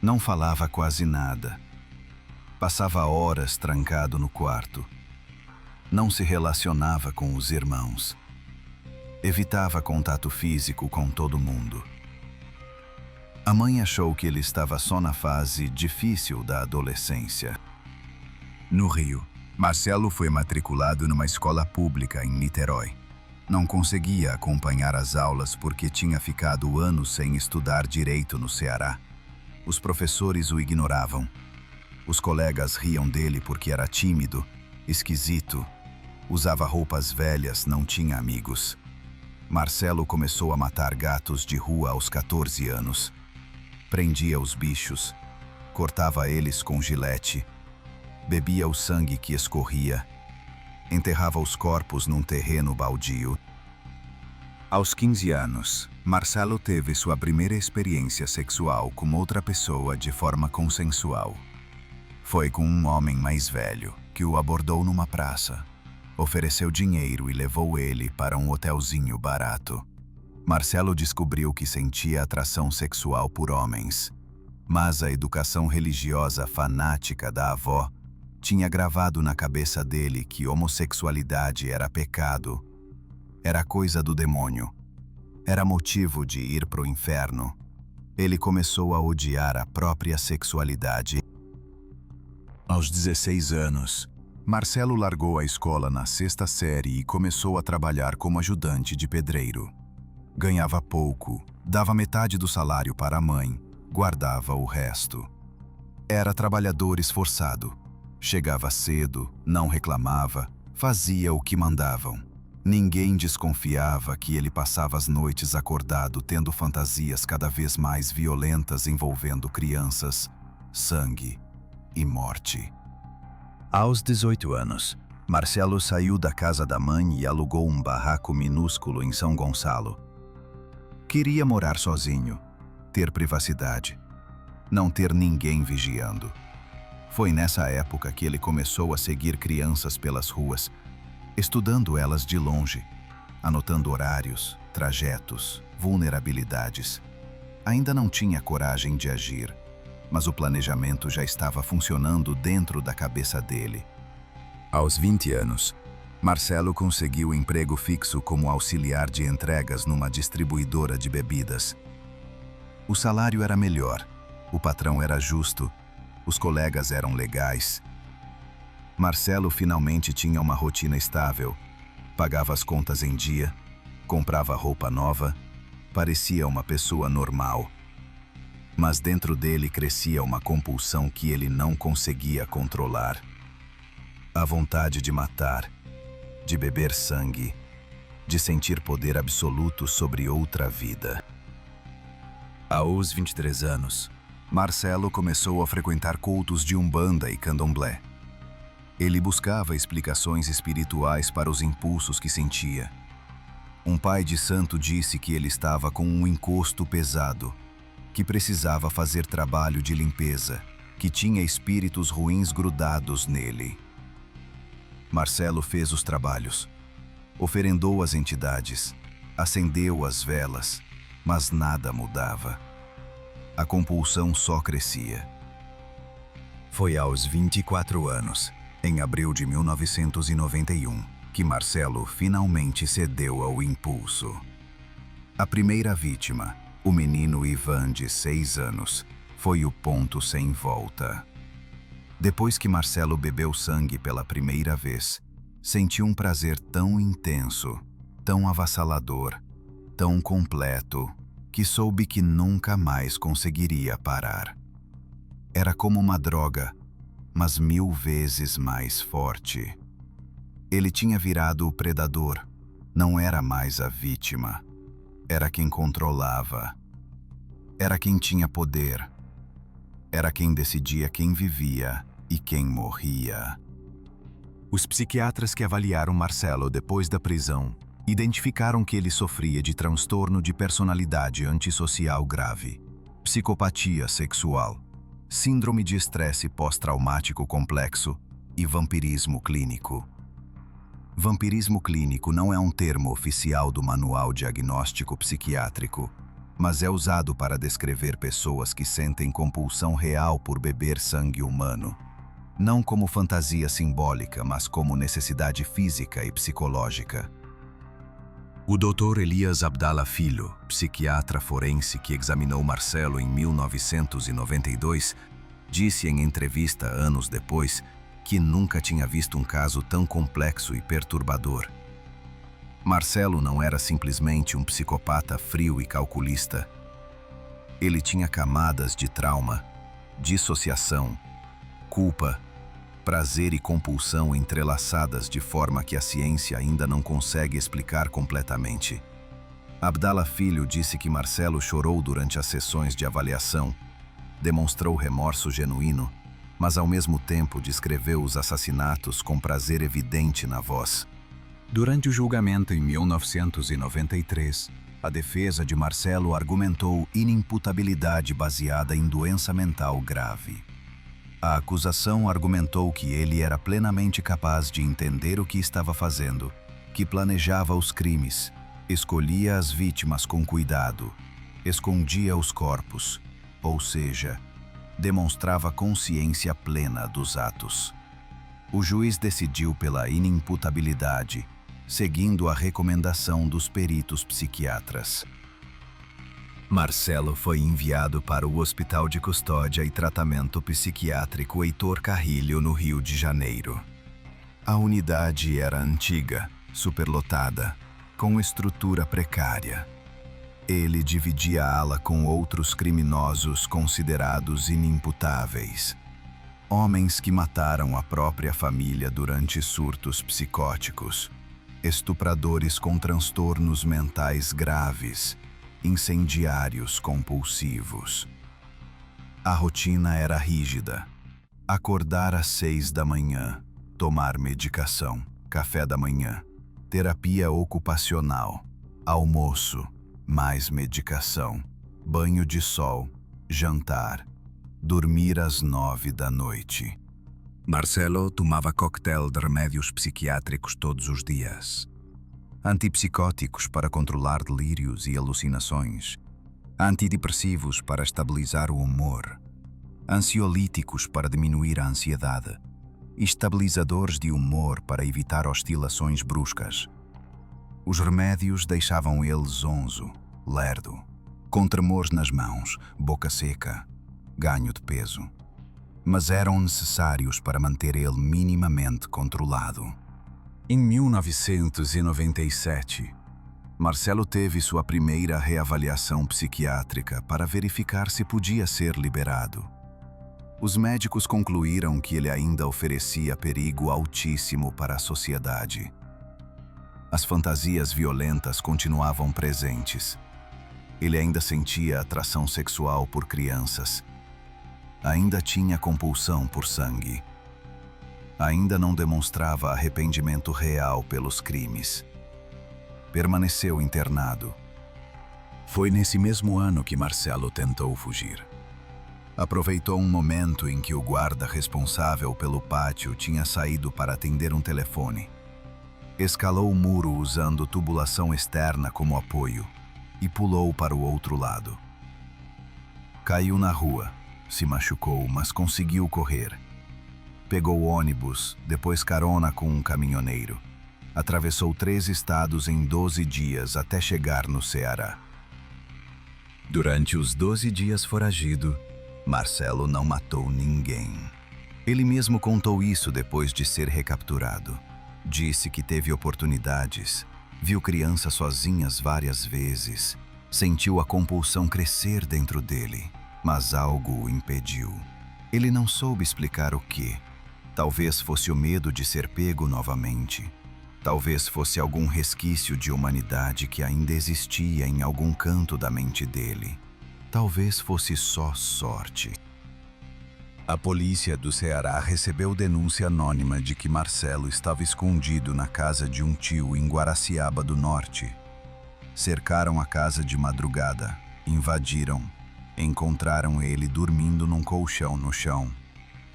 Não falava quase nada. Passava horas trancado no quarto. Não se relacionava com os irmãos. Evitava contato físico com todo mundo. A mãe achou que ele estava só na fase difícil da adolescência. No Rio, Marcelo foi matriculado numa escola pública em Niterói. Não conseguia acompanhar as aulas porque tinha ficado anos sem estudar direito no Ceará. Os professores o ignoravam. Os colegas riam dele porque era tímido, esquisito, usava roupas velhas, não tinha amigos. Marcelo começou a matar gatos de rua aos 14 anos. Prendia os bichos, cortava eles com gilete, bebia o sangue que escorria, enterrava os corpos num terreno baldio. Aos 15 anos, Marcelo teve sua primeira experiência sexual com outra pessoa de forma consensual. Foi com um homem mais velho que o abordou numa praça, ofereceu dinheiro e levou ele para um hotelzinho barato. Marcelo descobriu que sentia atração sexual por homens, mas a educação religiosa fanática da avó tinha gravado na cabeça dele que homossexualidade era pecado, era coisa do demônio, era motivo de ir pro inferno. Ele começou a odiar a própria sexualidade. Aos 16 anos, Marcelo largou a escola na 6ª série e começou a trabalhar como ajudante de pedreiro. Ganhava pouco, dava metade do salário para a mãe, guardava o resto. Era trabalhador esforçado. Chegava cedo, não reclamava, fazia o que mandavam. Ninguém desconfiava que ele passava as noites acordado tendo fantasias cada vez mais violentas envolvendo crianças, sangue e morte. Aos 18 anos, Marcelo saiu da casa da mãe e alugou um barraco minúsculo em São Gonçalo. Queria morar sozinho, ter privacidade, não ter ninguém vigiando. Foi nessa época que ele começou a seguir crianças pelas ruas, estudando elas de longe, anotando horários, trajetos, vulnerabilidades. Ainda não tinha coragem de agir, mas o planejamento já estava funcionando dentro da cabeça dele. Aos 20 anos, Marcelo conseguiu um emprego fixo como auxiliar de entregas numa distribuidora de bebidas. O salário era melhor, o patrão era justo, os colegas eram legais. Marcelo finalmente tinha uma rotina estável, pagava as contas em dia, comprava roupa nova, parecia uma pessoa normal. Mas dentro dele crescia uma compulsão que ele não conseguia controlar. A vontade de matar, de beber sangue, de sentir poder absoluto sobre outra vida. Aos 23 anos, Marcelo começou a frequentar cultos de Umbanda e Candomblé. Ele buscava explicações espirituais para os impulsos que sentia. Um pai de santo disse que ele estava com um encosto pesado, que precisava fazer trabalho de limpeza, que tinha espíritos ruins grudados nele. Marcelo fez os trabalhos, oferendou às entidades, acendeu as velas, mas nada mudava. A compulsão só crescia. Foi aos 24 anos, em abril de 1991, que Marcelo finalmente cedeu ao impulso. A primeira vítima, o menino Ivan, de 6 anos, foi o ponto sem volta. Depois que Marcelo bebeu sangue pela primeira vez, sentiu um prazer tão intenso, tão avassalador, tão completo, que soube que nunca mais conseguiria parar. Era como uma droga, mas 1000 vezes mais forte. Ele tinha virado o predador, não era mais a vítima. Era quem controlava. Era quem tinha poder. Era quem decidia quem vivia e quem morria. Os psiquiatras que avaliaram Marcelo depois da prisão identificaram que ele sofria de transtorno de personalidade antissocial grave, psicopatia sexual, síndrome de estresse pós-traumático complexo e vampirismo clínico. Vampirismo clínico não é um termo oficial do Manual Diagnóstico Psiquiátrico, mas é usado para descrever pessoas que sentem compulsão real por beber sangue humano. Não como fantasia simbólica, mas como necessidade física e psicológica. O Dr. Elias Abdala Filho, psiquiatra forense que examinou Marcelo em 1992, disse em entrevista anos depois que nunca tinha visto um caso tão complexo e perturbador. Marcelo não era simplesmente um psicopata frio e calculista. Ele tinha camadas de trauma, dissociação, culpa, prazer e compulsão entrelaçadas de forma que a ciência ainda não consegue explicar completamente. Abdala Filho disse que Marcelo chorou durante as sessões de avaliação, demonstrou remorso genuíno, mas ao mesmo tempo descreveu os assassinatos com prazer evidente na voz. Durante o julgamento em 1993, a defesa de Marcelo argumentou inimputabilidade baseada em doença mental grave. A acusação argumentou que ele era plenamente capaz de entender o que estava fazendo, que planejava os crimes, escolhia as vítimas com cuidado, escondia os corpos, ou seja, demonstrava consciência plena dos atos. O juiz decidiu pela inimputabilidade, seguindo a recomendação dos peritos psiquiatras. Marcelo foi enviado para o Hospital de Custódia e Tratamento Psiquiátrico Heitor Carrilho, no Rio de Janeiro. A unidade era antiga, superlotada, com estrutura precária. Ele dividia a ala com outros criminosos considerados inimputáveis. Homens que mataram a própria família durante surtos psicóticos, estupradores com transtornos mentais graves, incendiários compulsivos. A rotina era rígida. Acordar às 6 da manhã, tomar medicação, café da manhã, terapia ocupacional, almoço, mais medicação, banho de sol, jantar, dormir às 9 da noite. Marcelo tomava coquetel de remédios psiquiátricos todos os dias. Antipsicóticos para controlar delírios e alucinações, antidepressivos para estabilizar o humor, ansiolíticos para diminuir a ansiedade, estabilizadores de humor para evitar oscilações bruscas. Os remédios deixavam ele zonzo, lerdo, com tremores nas mãos, boca seca, ganho de peso. Mas eram necessários para manter ele minimamente controlado. Em 1997, Marcelo teve sua primeira reavaliação psiquiátrica para verificar se podia ser liberado. Os médicos concluíram que ele ainda oferecia perigo altíssimo para a sociedade. As fantasias violentas continuavam presentes. Ele ainda sentia atração sexual por crianças. Ainda tinha compulsão por sangue. Ainda não demonstrava arrependimento real pelos crimes. Permaneceu internado. Foi nesse mesmo ano que Marcelo tentou fugir. Aproveitou um momento em que o guarda responsável pelo pátio tinha saído para atender um telefone. Escalou o muro usando tubulação externa como apoio e pulou para o outro lado. Caiu na rua, se machucou, mas conseguiu correr. Pegou o ônibus, depois carona com um caminhoneiro. Atravessou 3 estados em 12 dias até chegar no Ceará. Durante os 12 dias foragido, Marcelo não matou ninguém. Ele mesmo contou isso depois de ser recapturado. Disse que teve oportunidades, viu crianças sozinhas várias vezes, sentiu a compulsão crescer dentro dele, mas algo o impediu. Ele não soube explicar o quê. Talvez fosse o medo de ser pego novamente. Talvez fosse algum resquício de humanidade que ainda existia em algum canto da mente dele. Talvez fosse só sorte. A polícia do Ceará recebeu denúncia anônima de que Marcelo estava escondido na casa de um tio em Guaraciaba do Norte. Cercaram a casa de madrugada, invadiram, encontraram ele dormindo num colchão no chão.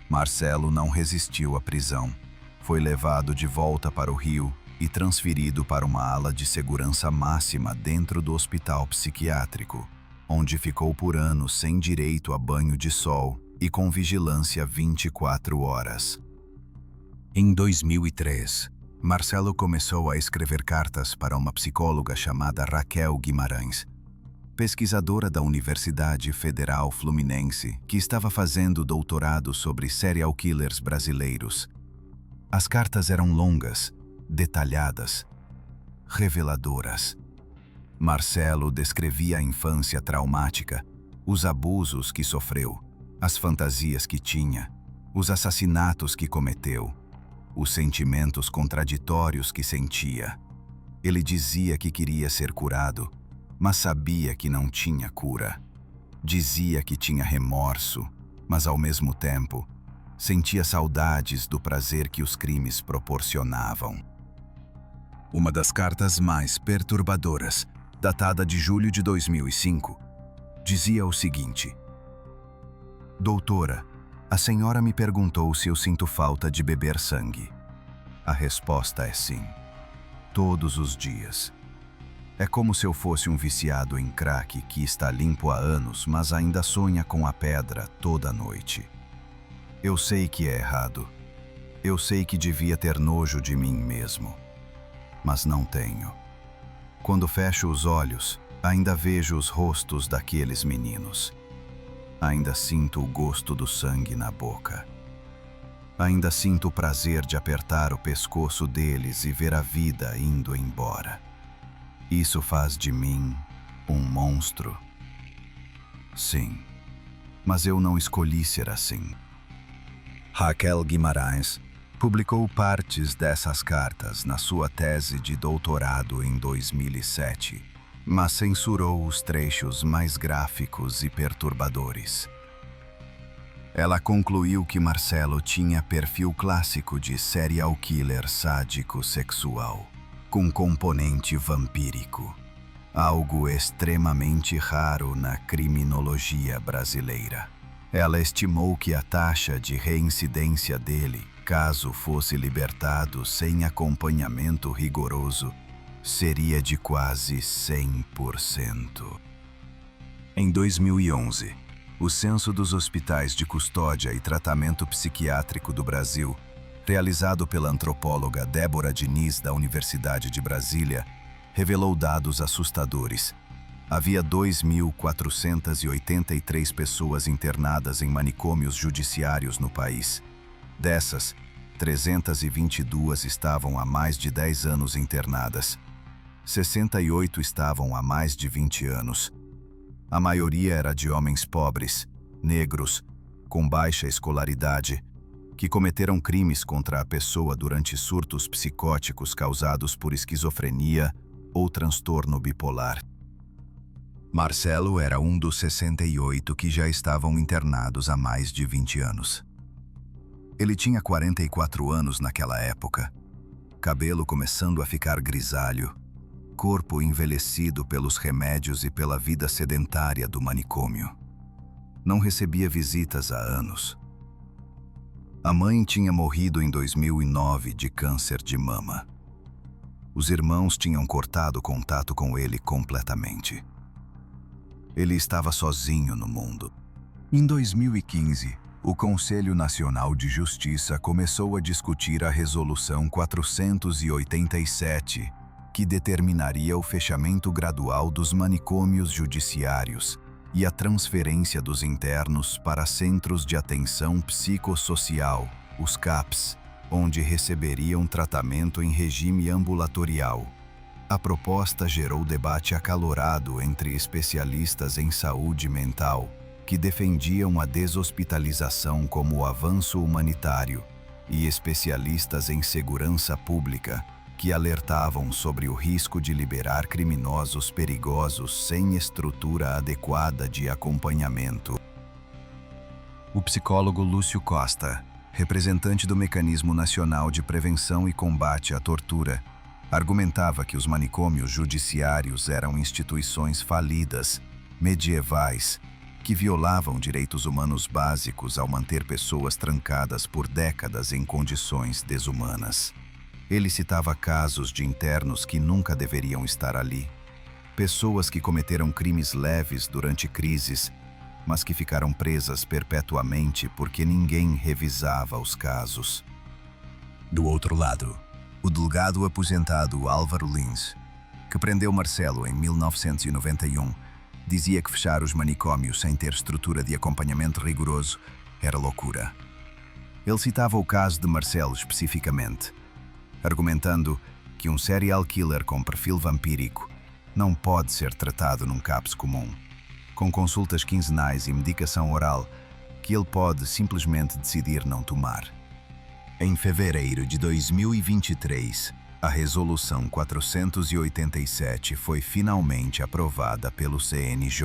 Marcelo não resistiu à prisão. Foi levado de volta para o Rio e transferido para uma ala de segurança máxima dentro do hospital psiquiátrico, onde ficou por anos sem direito a banho de sol e com vigilância 24 horas. Em 2003, Marcelo começou a escrever cartas para uma psicóloga chamada Raquel Guimarães, pesquisadora da Universidade Federal Fluminense, que estava fazendo doutorado sobre serial killers brasileiros. As cartas eram longas, detalhadas, reveladoras. Marcelo descrevia a infância traumática, os abusos que sofreu, as fantasias que tinha, os assassinatos que cometeu, os sentimentos contraditórios que sentia. Ele dizia que queria ser curado, mas sabia que não tinha cura. Dizia que tinha remorso, mas ao mesmo tempo sentia saudades do prazer que os crimes proporcionavam. Uma das cartas mais perturbadoras, datada de julho de 2005, dizia o seguinte: Doutora, a senhora me perguntou se eu sinto falta de beber sangue. A resposta é sim. Todos os dias. É como se eu fosse um viciado em crack que está limpo há anos, mas ainda sonha com a pedra toda noite. Eu sei que é errado. Eu sei que devia ter nojo de mim mesmo. Mas não tenho. Quando fecho os olhos, ainda vejo os rostos daqueles meninos. Ainda sinto o gosto do sangue na boca. Ainda sinto o prazer de apertar o pescoço deles e ver a vida indo embora. Isso faz de mim um monstro. Sim, mas eu não escolhi ser assim. Raquel Guimarães publicou partes dessas cartas na sua tese de doutorado em 2007, mas censurou os trechos mais gráficos e perturbadores. Ela concluiu que Marcelo tinha perfil clássico de serial killer sádico sexual, com componente vampírico, algo extremamente raro na criminologia brasileira. Ela estimou que a taxa de reincidência dele, caso fosse libertado sem acompanhamento rigoroso, seria de quase 100%. Em 2011, o Censo dos Hospitais de Custódia e Tratamento Psiquiátrico do Brasil, realizado pela antropóloga Débora Diniz da Universidade de Brasília, revelou dados assustadores. Havia 2.483 pessoas internadas em manicômios judiciários no país. Dessas, 322 estavam há mais de 10 anos internadas. 68 estavam há mais de 20 anos. A maioria era de homens pobres, negros, com baixa escolaridade, que cometeram crimes contra a pessoa durante surtos psicóticos causados por esquizofrenia ou transtorno bipolar. Marcelo era um dos 68 que já estavam internados há mais de 20 anos. Ele tinha 44 anos naquela época, cabelo começando a ficar grisalho, corpo envelhecido pelos remédios e pela vida sedentária do manicômio. Não recebia visitas há anos. A mãe tinha morrido em 2009 de câncer de mama. Os irmãos tinham cortado contato com ele completamente. Ele estava sozinho no mundo. Em 2015, o Conselho Nacional de Justiça começou a discutir a Resolução 487, que determinaria o fechamento gradual dos manicômios judiciários e a transferência dos internos para Centros de Atenção Psicossocial, os CAPs, onde receberiam tratamento em regime ambulatorial. A proposta gerou debate acalorado entre especialistas em saúde mental, que defendiam a deshospitalização como avanço humanitário, e especialistas em segurança pública, que alertavam sobre o risco de liberar criminosos perigosos sem estrutura adequada de acompanhamento. O psicólogo Lúcio Costa, representante do Mecanismo Nacional de Prevenção e Combate à Tortura, argumentava que os manicômios judiciários eram instituições falidas, medievais, que violavam direitos humanos básicos ao manter pessoas trancadas por décadas em condições desumanas. Ele citava casos de internos que nunca deveriam estar ali. Pessoas que cometeram crimes leves durante crises, mas que ficaram presas perpetuamente porque ninguém revisava os casos. Do outro lado, o delegado aposentado Álvaro Lins, que prendeu Marcelo em 1991, dizia que fechar os manicômios sem ter estrutura de acompanhamento rigoroso era loucura. Ele citava o caso de Marcelo especificamente, argumentando que um serial killer com perfil vampírico não pode ser tratado num CAPS comum, com consultas quinzenais e medicação oral que ele pode simplesmente decidir não tomar. Em fevereiro de 2023, a Resolução 487 foi finalmente aprovada pelo CNJ.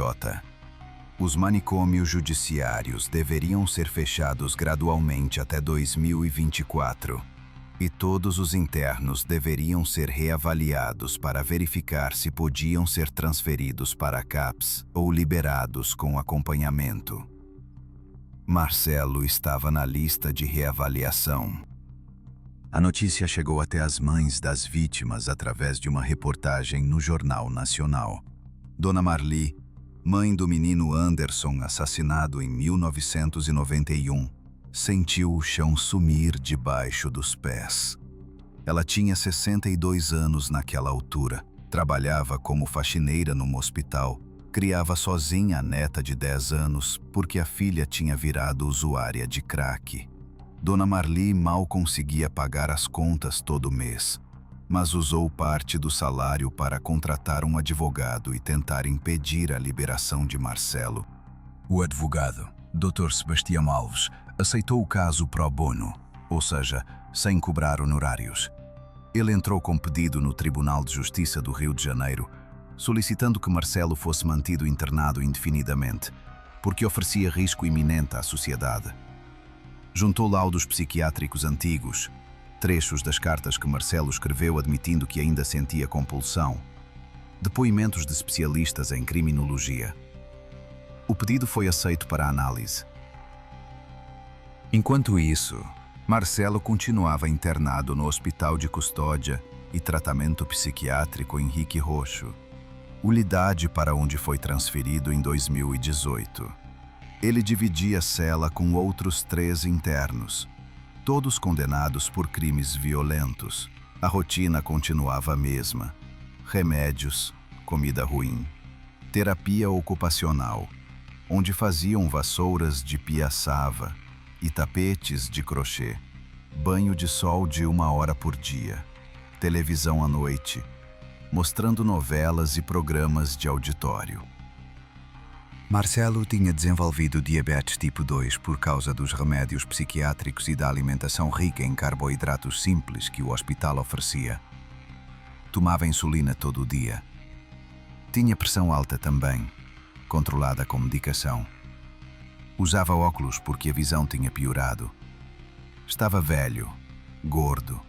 Os manicômios judiciários deveriam ser fechados gradualmente até 2024, e todos os internos deveriam ser reavaliados para verificar se podiam ser transferidos para CAPS ou liberados com acompanhamento. Marcelo estava na lista de reavaliação. A notícia chegou até as mães das vítimas através de uma reportagem no Jornal Nacional. Dona Marli, mãe do menino Anderson assassinado em 1991, sentiu o chão sumir debaixo dos pés. Ela tinha 62 anos naquela altura, trabalhava como faxineira num hospital, criava sozinha a neta de 10 anos porque a filha tinha virado usuária de crack. Dona Marli mal conseguia pagar as contas todo mês, mas usou parte do salário para contratar um advogado e tentar impedir a liberação de Marcelo. O advogado, Dr. Sebastião Alves, aceitou o caso pro bono, ou seja, sem cobrar honorários. Ele entrou com pedido no Tribunal de Justiça do Rio de Janeiro, solicitando que Marcelo fosse mantido internado indefinidamente, porque oferecia risco iminente à sociedade. Juntou laudos psiquiátricos antigos, trechos das cartas que Marcelo escreveu admitindo que ainda sentia compulsão, depoimentos de especialistas em criminologia. O pedido foi aceito para análise. Enquanto isso, Marcelo continuava internado no Hospital de Custódia e Tratamento Psiquiátrico Henrique Roxo, unidade para onde foi transferido em 2018. Ele dividia cela com outros 3 internos, todos condenados por crimes violentos. A rotina continuava a mesma: remédios, comida ruim, terapia ocupacional, onde faziam vassouras de piaçava e tapetes de crochê, banho de sol de 1 hora por dia, televisão à noite, mostrando novelas e programas de auditório. Marcelo tinha desenvolvido diabetes tipo 2 por causa dos remédios psiquiátricos e da alimentação rica em carboidratos simples que o hospital oferecia. Tomava insulina todo o dia. Tinha pressão alta também, controlada com medicação. Usava óculos porque a visão tinha piorado. Estava velho, gordo,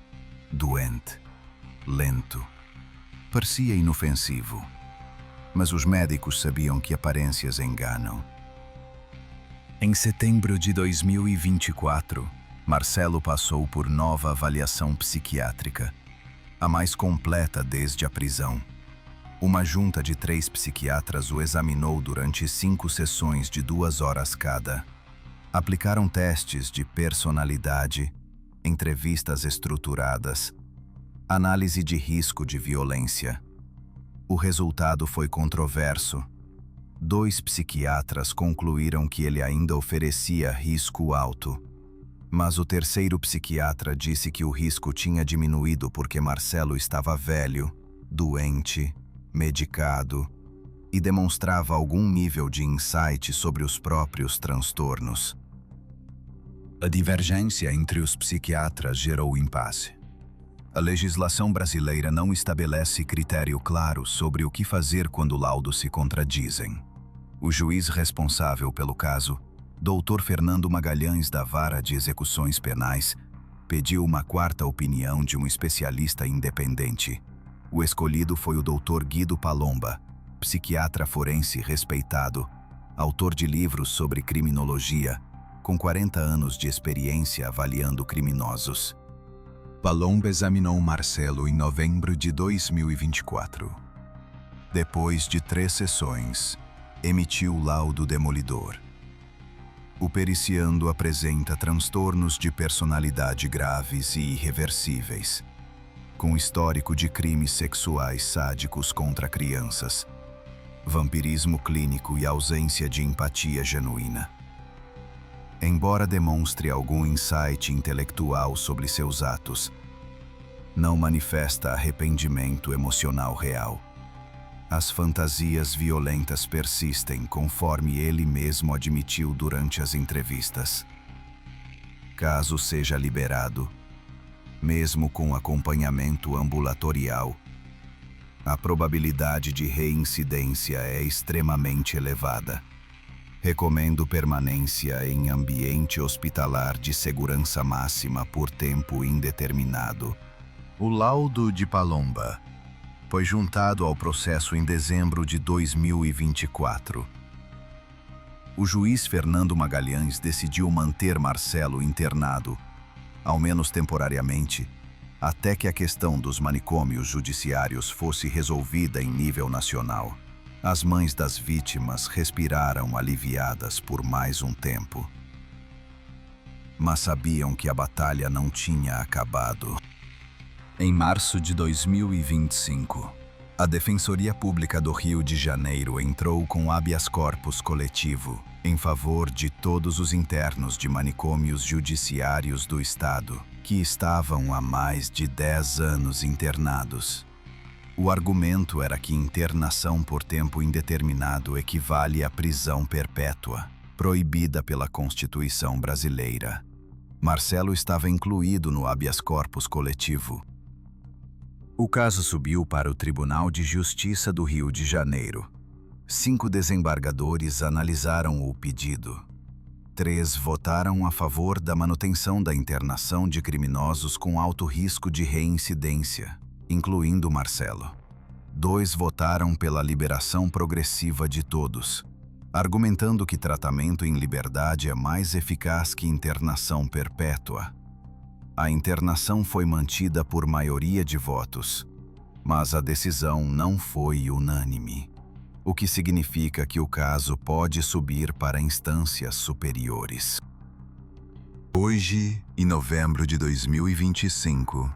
doente, lento. Parecia inofensivo. Mas os médicos sabiam que aparências enganam. Em setembro de 2024, Marcelo passou por nova avaliação psiquiátrica, a mais completa desde a prisão. Uma junta de 3 psiquiatras o examinou durante 5 sessões de 2 horas cada. Aplicaram testes de personalidade, entrevistas estruturadas, análise de risco de violência. O resultado foi controverso. 2 psiquiatras concluíram que ele ainda oferecia risco alto, mas o 3º psiquiatra disse que o risco tinha diminuído porque Marcelo estava velho, doente, medicado e demonstrava algum nível de insight sobre os próprios transtornos. A divergência entre os psiquiatras gerou impasse. A legislação brasileira não estabelece critério claro sobre o que fazer quando laudos se contradizem. O juiz responsável pelo caso, Dr. Fernando Magalhães da Vara de Execuções Penais, pediu uma quarta opinião de um especialista independente. O escolhido foi o Dr. Guido Palomba, psiquiatra forense respeitado, autor de livros sobre criminologia, com 40 anos de experiência avaliando criminosos. Palomba examinou Marcelo em novembro de 2024. Depois de 3 sessões, emitiu o laudo demolidor. O periciando apresenta transtornos de personalidade graves e irreversíveis, com histórico de crimes sexuais sádicos contra crianças, vampirismo clínico e ausência de empatia genuína. Embora demonstre algum insight intelectual sobre seus atos, não manifesta arrependimento emocional real. As fantasias violentas persistem, conforme ele mesmo admitiu durante as entrevistas. Caso seja liberado, mesmo com acompanhamento ambulatorial, a probabilidade de reincidência é extremamente elevada. Recomendo permanência em ambiente hospitalar de segurança máxima por tempo indeterminado. O laudo de Palomba foi juntado ao processo em dezembro de 2024. O juiz Fernando Magalhães decidiu manter Marcelo internado, ao menos temporariamente, até que a questão dos manicômios judiciários fosse resolvida em nível nacional. As mães das vítimas respiraram aliviadas por mais um tempo. Mas sabiam que a batalha não tinha acabado. Em março de 2025, a Defensoria Pública do Rio de Janeiro entrou com habeas corpus coletivo em favor de todos os internos de manicômios judiciários do Estado, que estavam há mais de 10 anos internados. O argumento era que internação por tempo indeterminado equivale à prisão perpétua, proibida pela Constituição brasileira. Marcelo estava incluído no habeas corpus coletivo. O caso subiu para o Tribunal de Justiça do Rio de Janeiro. 5 desembargadores analisaram o pedido. 3 votaram a favor da manutenção da internação de criminosos com alto risco de reincidência, incluindo Marcelo. 2 votaram pela liberação progressiva de todos, argumentando que tratamento em liberdade é mais eficaz que internação perpétua. A internação foi mantida por maioria de votos, mas a decisão não foi unânime, o que significa que o caso pode subir para instâncias superiores. Hoje, em novembro de 2025,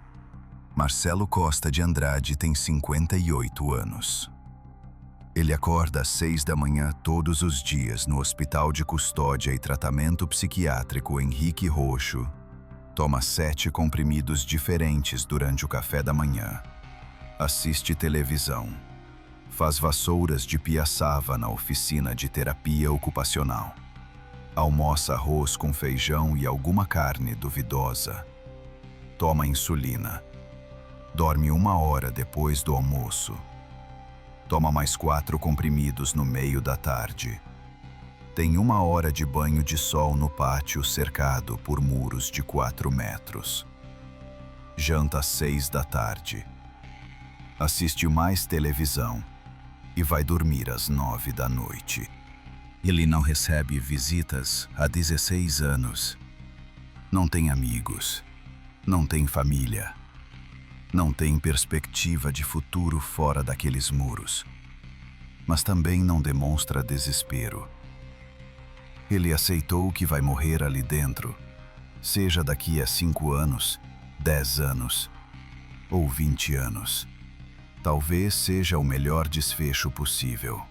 Marcelo Costa de Andrade tem 58 anos. Ele acorda às 6 da manhã todos os dias no Hospital de Custódia e Tratamento Psiquiátrico Henrique Roxo. Toma 7 comprimidos diferentes durante o café da manhã. Assiste televisão. Faz vassouras de piaçava na oficina de terapia ocupacional. Almoça arroz com feijão e alguma carne duvidosa. Toma insulina. Dorme 1 hora depois do almoço. Toma mais 4 comprimidos no meio da tarde. Tem 1 hora de banho de sol no pátio cercado por muros de 4 metros. Janta às 6 da tarde. Assiste mais televisão e vai dormir às 9 da noite. Ele não recebe visitas há 16 anos. Não tem amigos. Não tem família. Não tem perspectiva de futuro fora daqueles muros. Mas também não demonstra desespero. Ele aceitou que vai morrer ali dentro, seja daqui a 5 anos, 10 anos ou 20 anos. Talvez seja o melhor desfecho possível.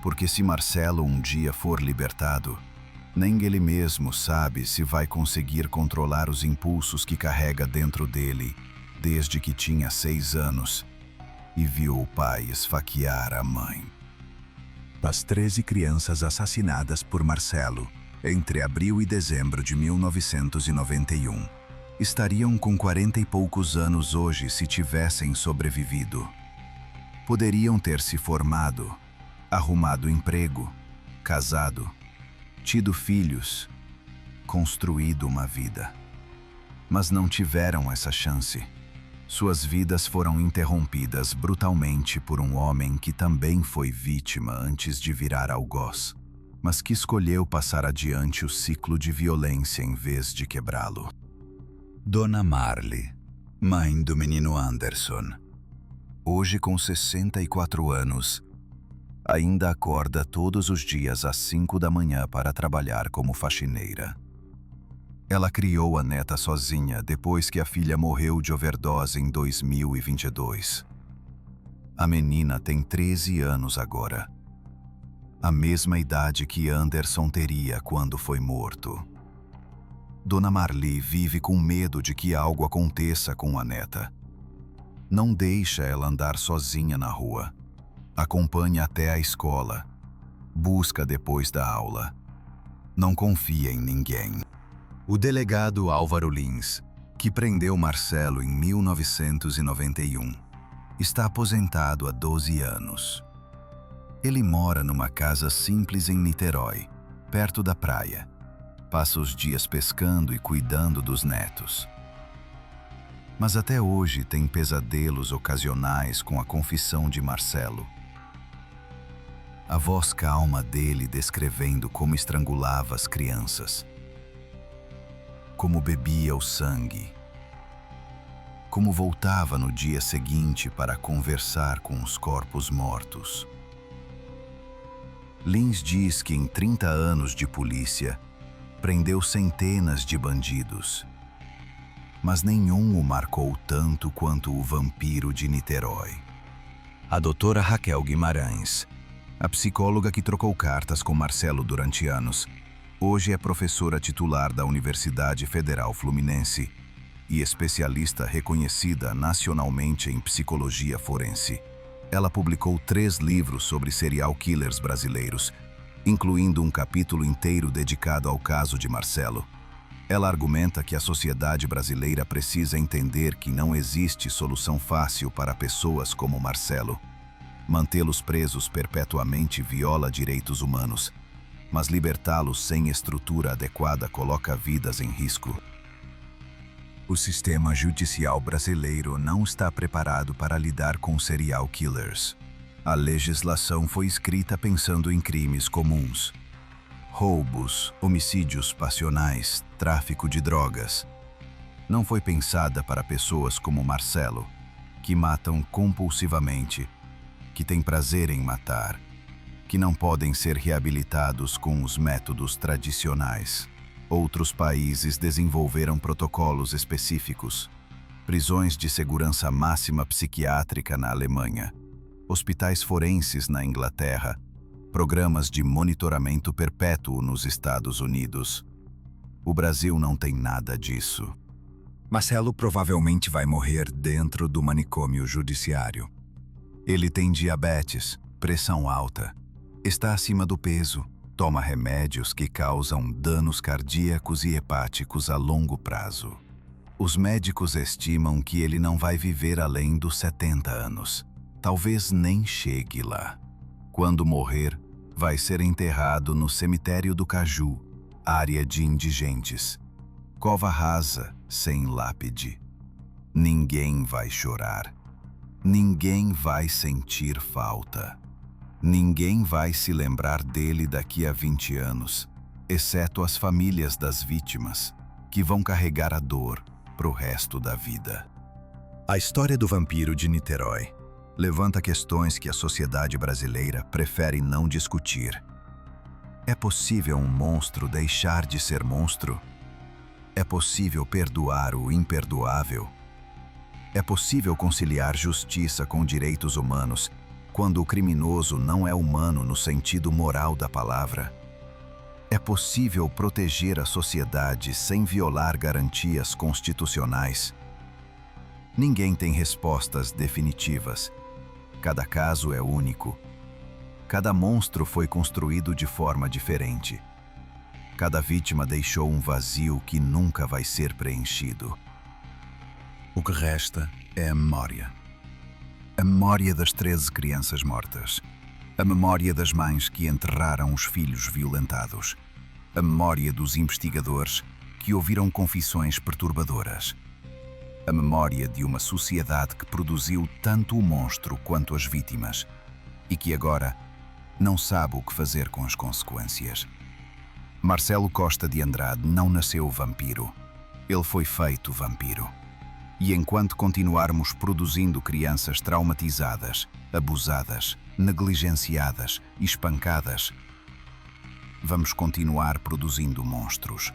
Porque se Marcelo um dia for libertado, nem ele mesmo sabe se vai conseguir controlar os impulsos que carrega dentro dele desde que tinha 6 anos e viu o pai esfaquear a mãe. As 13 crianças assassinadas por Marcelo entre abril e dezembro de 1991 Estariam com 40 e poucos anos hoje se tivessem sobrevivido. Poderiam ter se formado, arrumado emprego, casado, tido filhos, construído uma vida. Mas não tiveram essa chance. Suas vidas foram interrompidas brutalmente por um homem que também foi vítima antes de virar algoz, mas que escolheu passar adiante o ciclo de violência em vez de quebrá-lo. Dona Marley, mãe do menino Anderson, hoje com 64 anos, ainda acorda todos os dias às 5 da manhã para trabalhar como faxineira. Ela criou a neta sozinha depois que a filha morreu de overdose em 2022. A menina tem 13 anos agora, a mesma idade que Anderson teria quando foi morto. Dona Marley vive com medo de que algo aconteça com a neta. Não deixa ela andar sozinha na rua. Acompanha até a escola. Busca depois da aula. Não confia em ninguém. O delegado Álvaro Lins, que prendeu Marcelo em 1991, está aposentado há 12 anos. Ele mora numa casa simples em Niterói, perto da praia. Passa os dias pescando e cuidando dos netos. Mas até hoje tem pesadelos ocasionais com a confissão de Marcelo. A voz calma dele descrevendo como estrangulava as crianças, como bebia o sangue, como voltava no dia seguinte para conversar com os corpos mortos. Lins diz que em 30 anos de polícia, prendeu centenas de bandidos, mas nenhum o marcou tanto quanto o vampiro de Niterói. A doutora Raquel Guimarães, a psicóloga que trocou cartas com Marcelo durante anos, hoje é professora titular da Universidade Federal Fluminense e especialista reconhecida nacionalmente em psicologia forense. Ela publicou 3 livros sobre serial killers brasileiros, incluindo um capítulo inteiro dedicado ao caso de Marcelo. Ela argumenta que a sociedade brasileira precisa entender que não existe solução fácil para pessoas como Marcelo. Mantê-los presos perpetuamente viola direitos humanos, mas libertá-los sem estrutura adequada coloca vidas em risco. O sistema judicial brasileiro não está preparado para lidar com serial killers. A legislação foi escrita pensando em crimes comuns: roubos, homicídios passionais, tráfico de drogas. Não foi pensada para pessoas como Marcelo, que matam compulsivamente, que têm prazer em matar, que não podem ser reabilitados com os métodos tradicionais. Outros países desenvolveram protocolos específicos. Prisões de segurança máxima psiquiátrica na Alemanha, hospitais forenses na Inglaterra, programas de monitoramento perpétuo nos Estados Unidos. O Brasil não tem nada disso. Marcelo provavelmente vai morrer dentro do manicômio judiciário. Ele tem diabetes, pressão alta, está acima do peso, toma remédios que causam danos cardíacos e hepáticos a longo prazo. Os médicos estimam que ele não vai viver além dos 70 anos. Talvez nem chegue lá. Quando morrer, vai ser enterrado no cemitério do Caju, área de indigentes. Cova rasa, sem lápide. Ninguém vai chorar. Ninguém vai sentir falta. Ninguém vai se lembrar dele daqui a 20 anos, exceto as famílias das vítimas, que vão carregar a dor pro resto da vida. A história do vampiro de Niterói levanta questões que a sociedade brasileira prefere não discutir. É possível um monstro deixar de ser monstro? É possível perdoar o imperdoável? É possível conciliar justiça com direitos humanos quando o criminoso não é humano no sentido moral da palavra? É possível proteger a sociedade sem violar garantias constitucionais? Ninguém tem respostas definitivas. Cada caso é único. Cada monstro foi construído de forma diferente. Cada vítima deixou um vazio que nunca vai ser preenchido. O que resta é a memória. A memória das 13 crianças mortas. A memória das mães que enterraram os filhos violentados. A memória dos investigadores que ouviram confissões perturbadoras. A memória de uma sociedade que produziu tanto o monstro quanto as vítimas e que agora não sabe o que fazer com as consequências. Marcelo Costa de Andrade não nasceu vampiro. Ele foi feito vampiro. E enquanto continuarmos produzindo crianças traumatizadas, abusadas, negligenciadas e espancadas, vamos continuar produzindo monstros.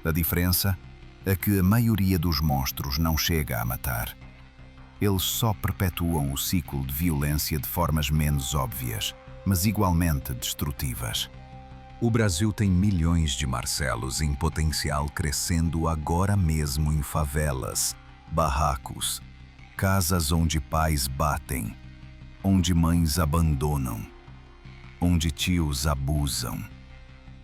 A diferença é que a maioria dos monstros não chega a matar. Eles só perpetuam o ciclo de violência de formas menos óbvias, mas igualmente destrutivas. O Brasil tem milhões de Marcelos em potencial crescendo agora mesmo em favelas, barracos, casas onde pais batem, onde mães abandonam, onde tios abusam,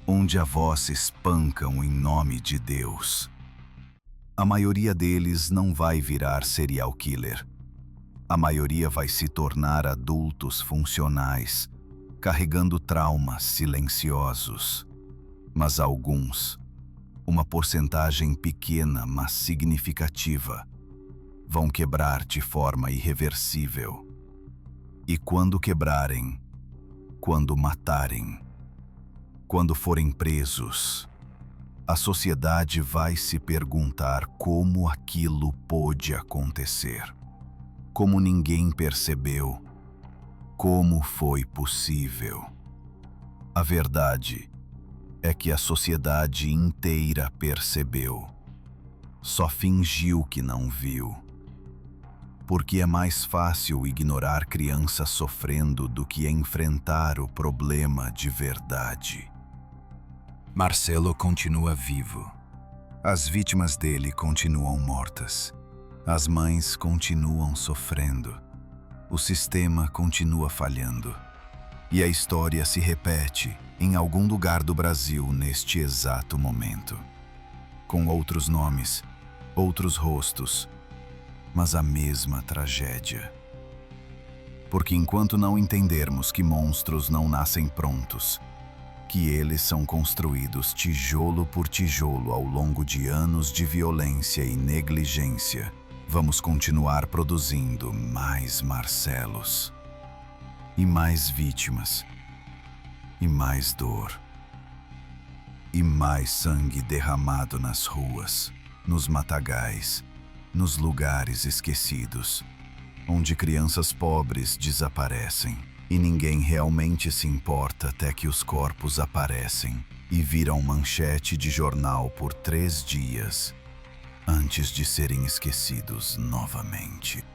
onde avós espancam em nome de Deus. A maioria deles não vai virar serial killer. A maioria vai se tornar adultos funcionais, carregando traumas silenciosos. Mas alguns, uma porcentagem pequena, mas significativa, vão quebrar de forma irreversível. E quando quebrarem, quando matarem, quando forem presos, a sociedade vai se perguntar como aquilo pôde acontecer. Como ninguém percebeu. Como foi possível? A verdade é que a sociedade inteira percebeu. Só fingiu que não viu. Porque é mais fácil ignorar crianças sofrendo do que enfrentar o problema de verdade. Marcelo continua vivo. As vítimas dele continuam mortas. As mães continuam sofrendo. O sistema continua falhando. E a história se repete em algum lugar do Brasil neste exato momento. Com outros nomes, outros rostos, mas a mesma tragédia. Porque enquanto não entendermos que monstros não nascem prontos, que eles são construídos tijolo por tijolo ao longo de anos de violência e negligência, vamos continuar produzindo mais Marcelos, e mais vítimas, e mais dor, e mais sangue derramado nas ruas, nos matagais, nos lugares esquecidos, onde crianças pobres desaparecem, e ninguém realmente se importa até que os corpos aparecem e viram manchete de jornal por 3 dias, antes de serem esquecidos novamente.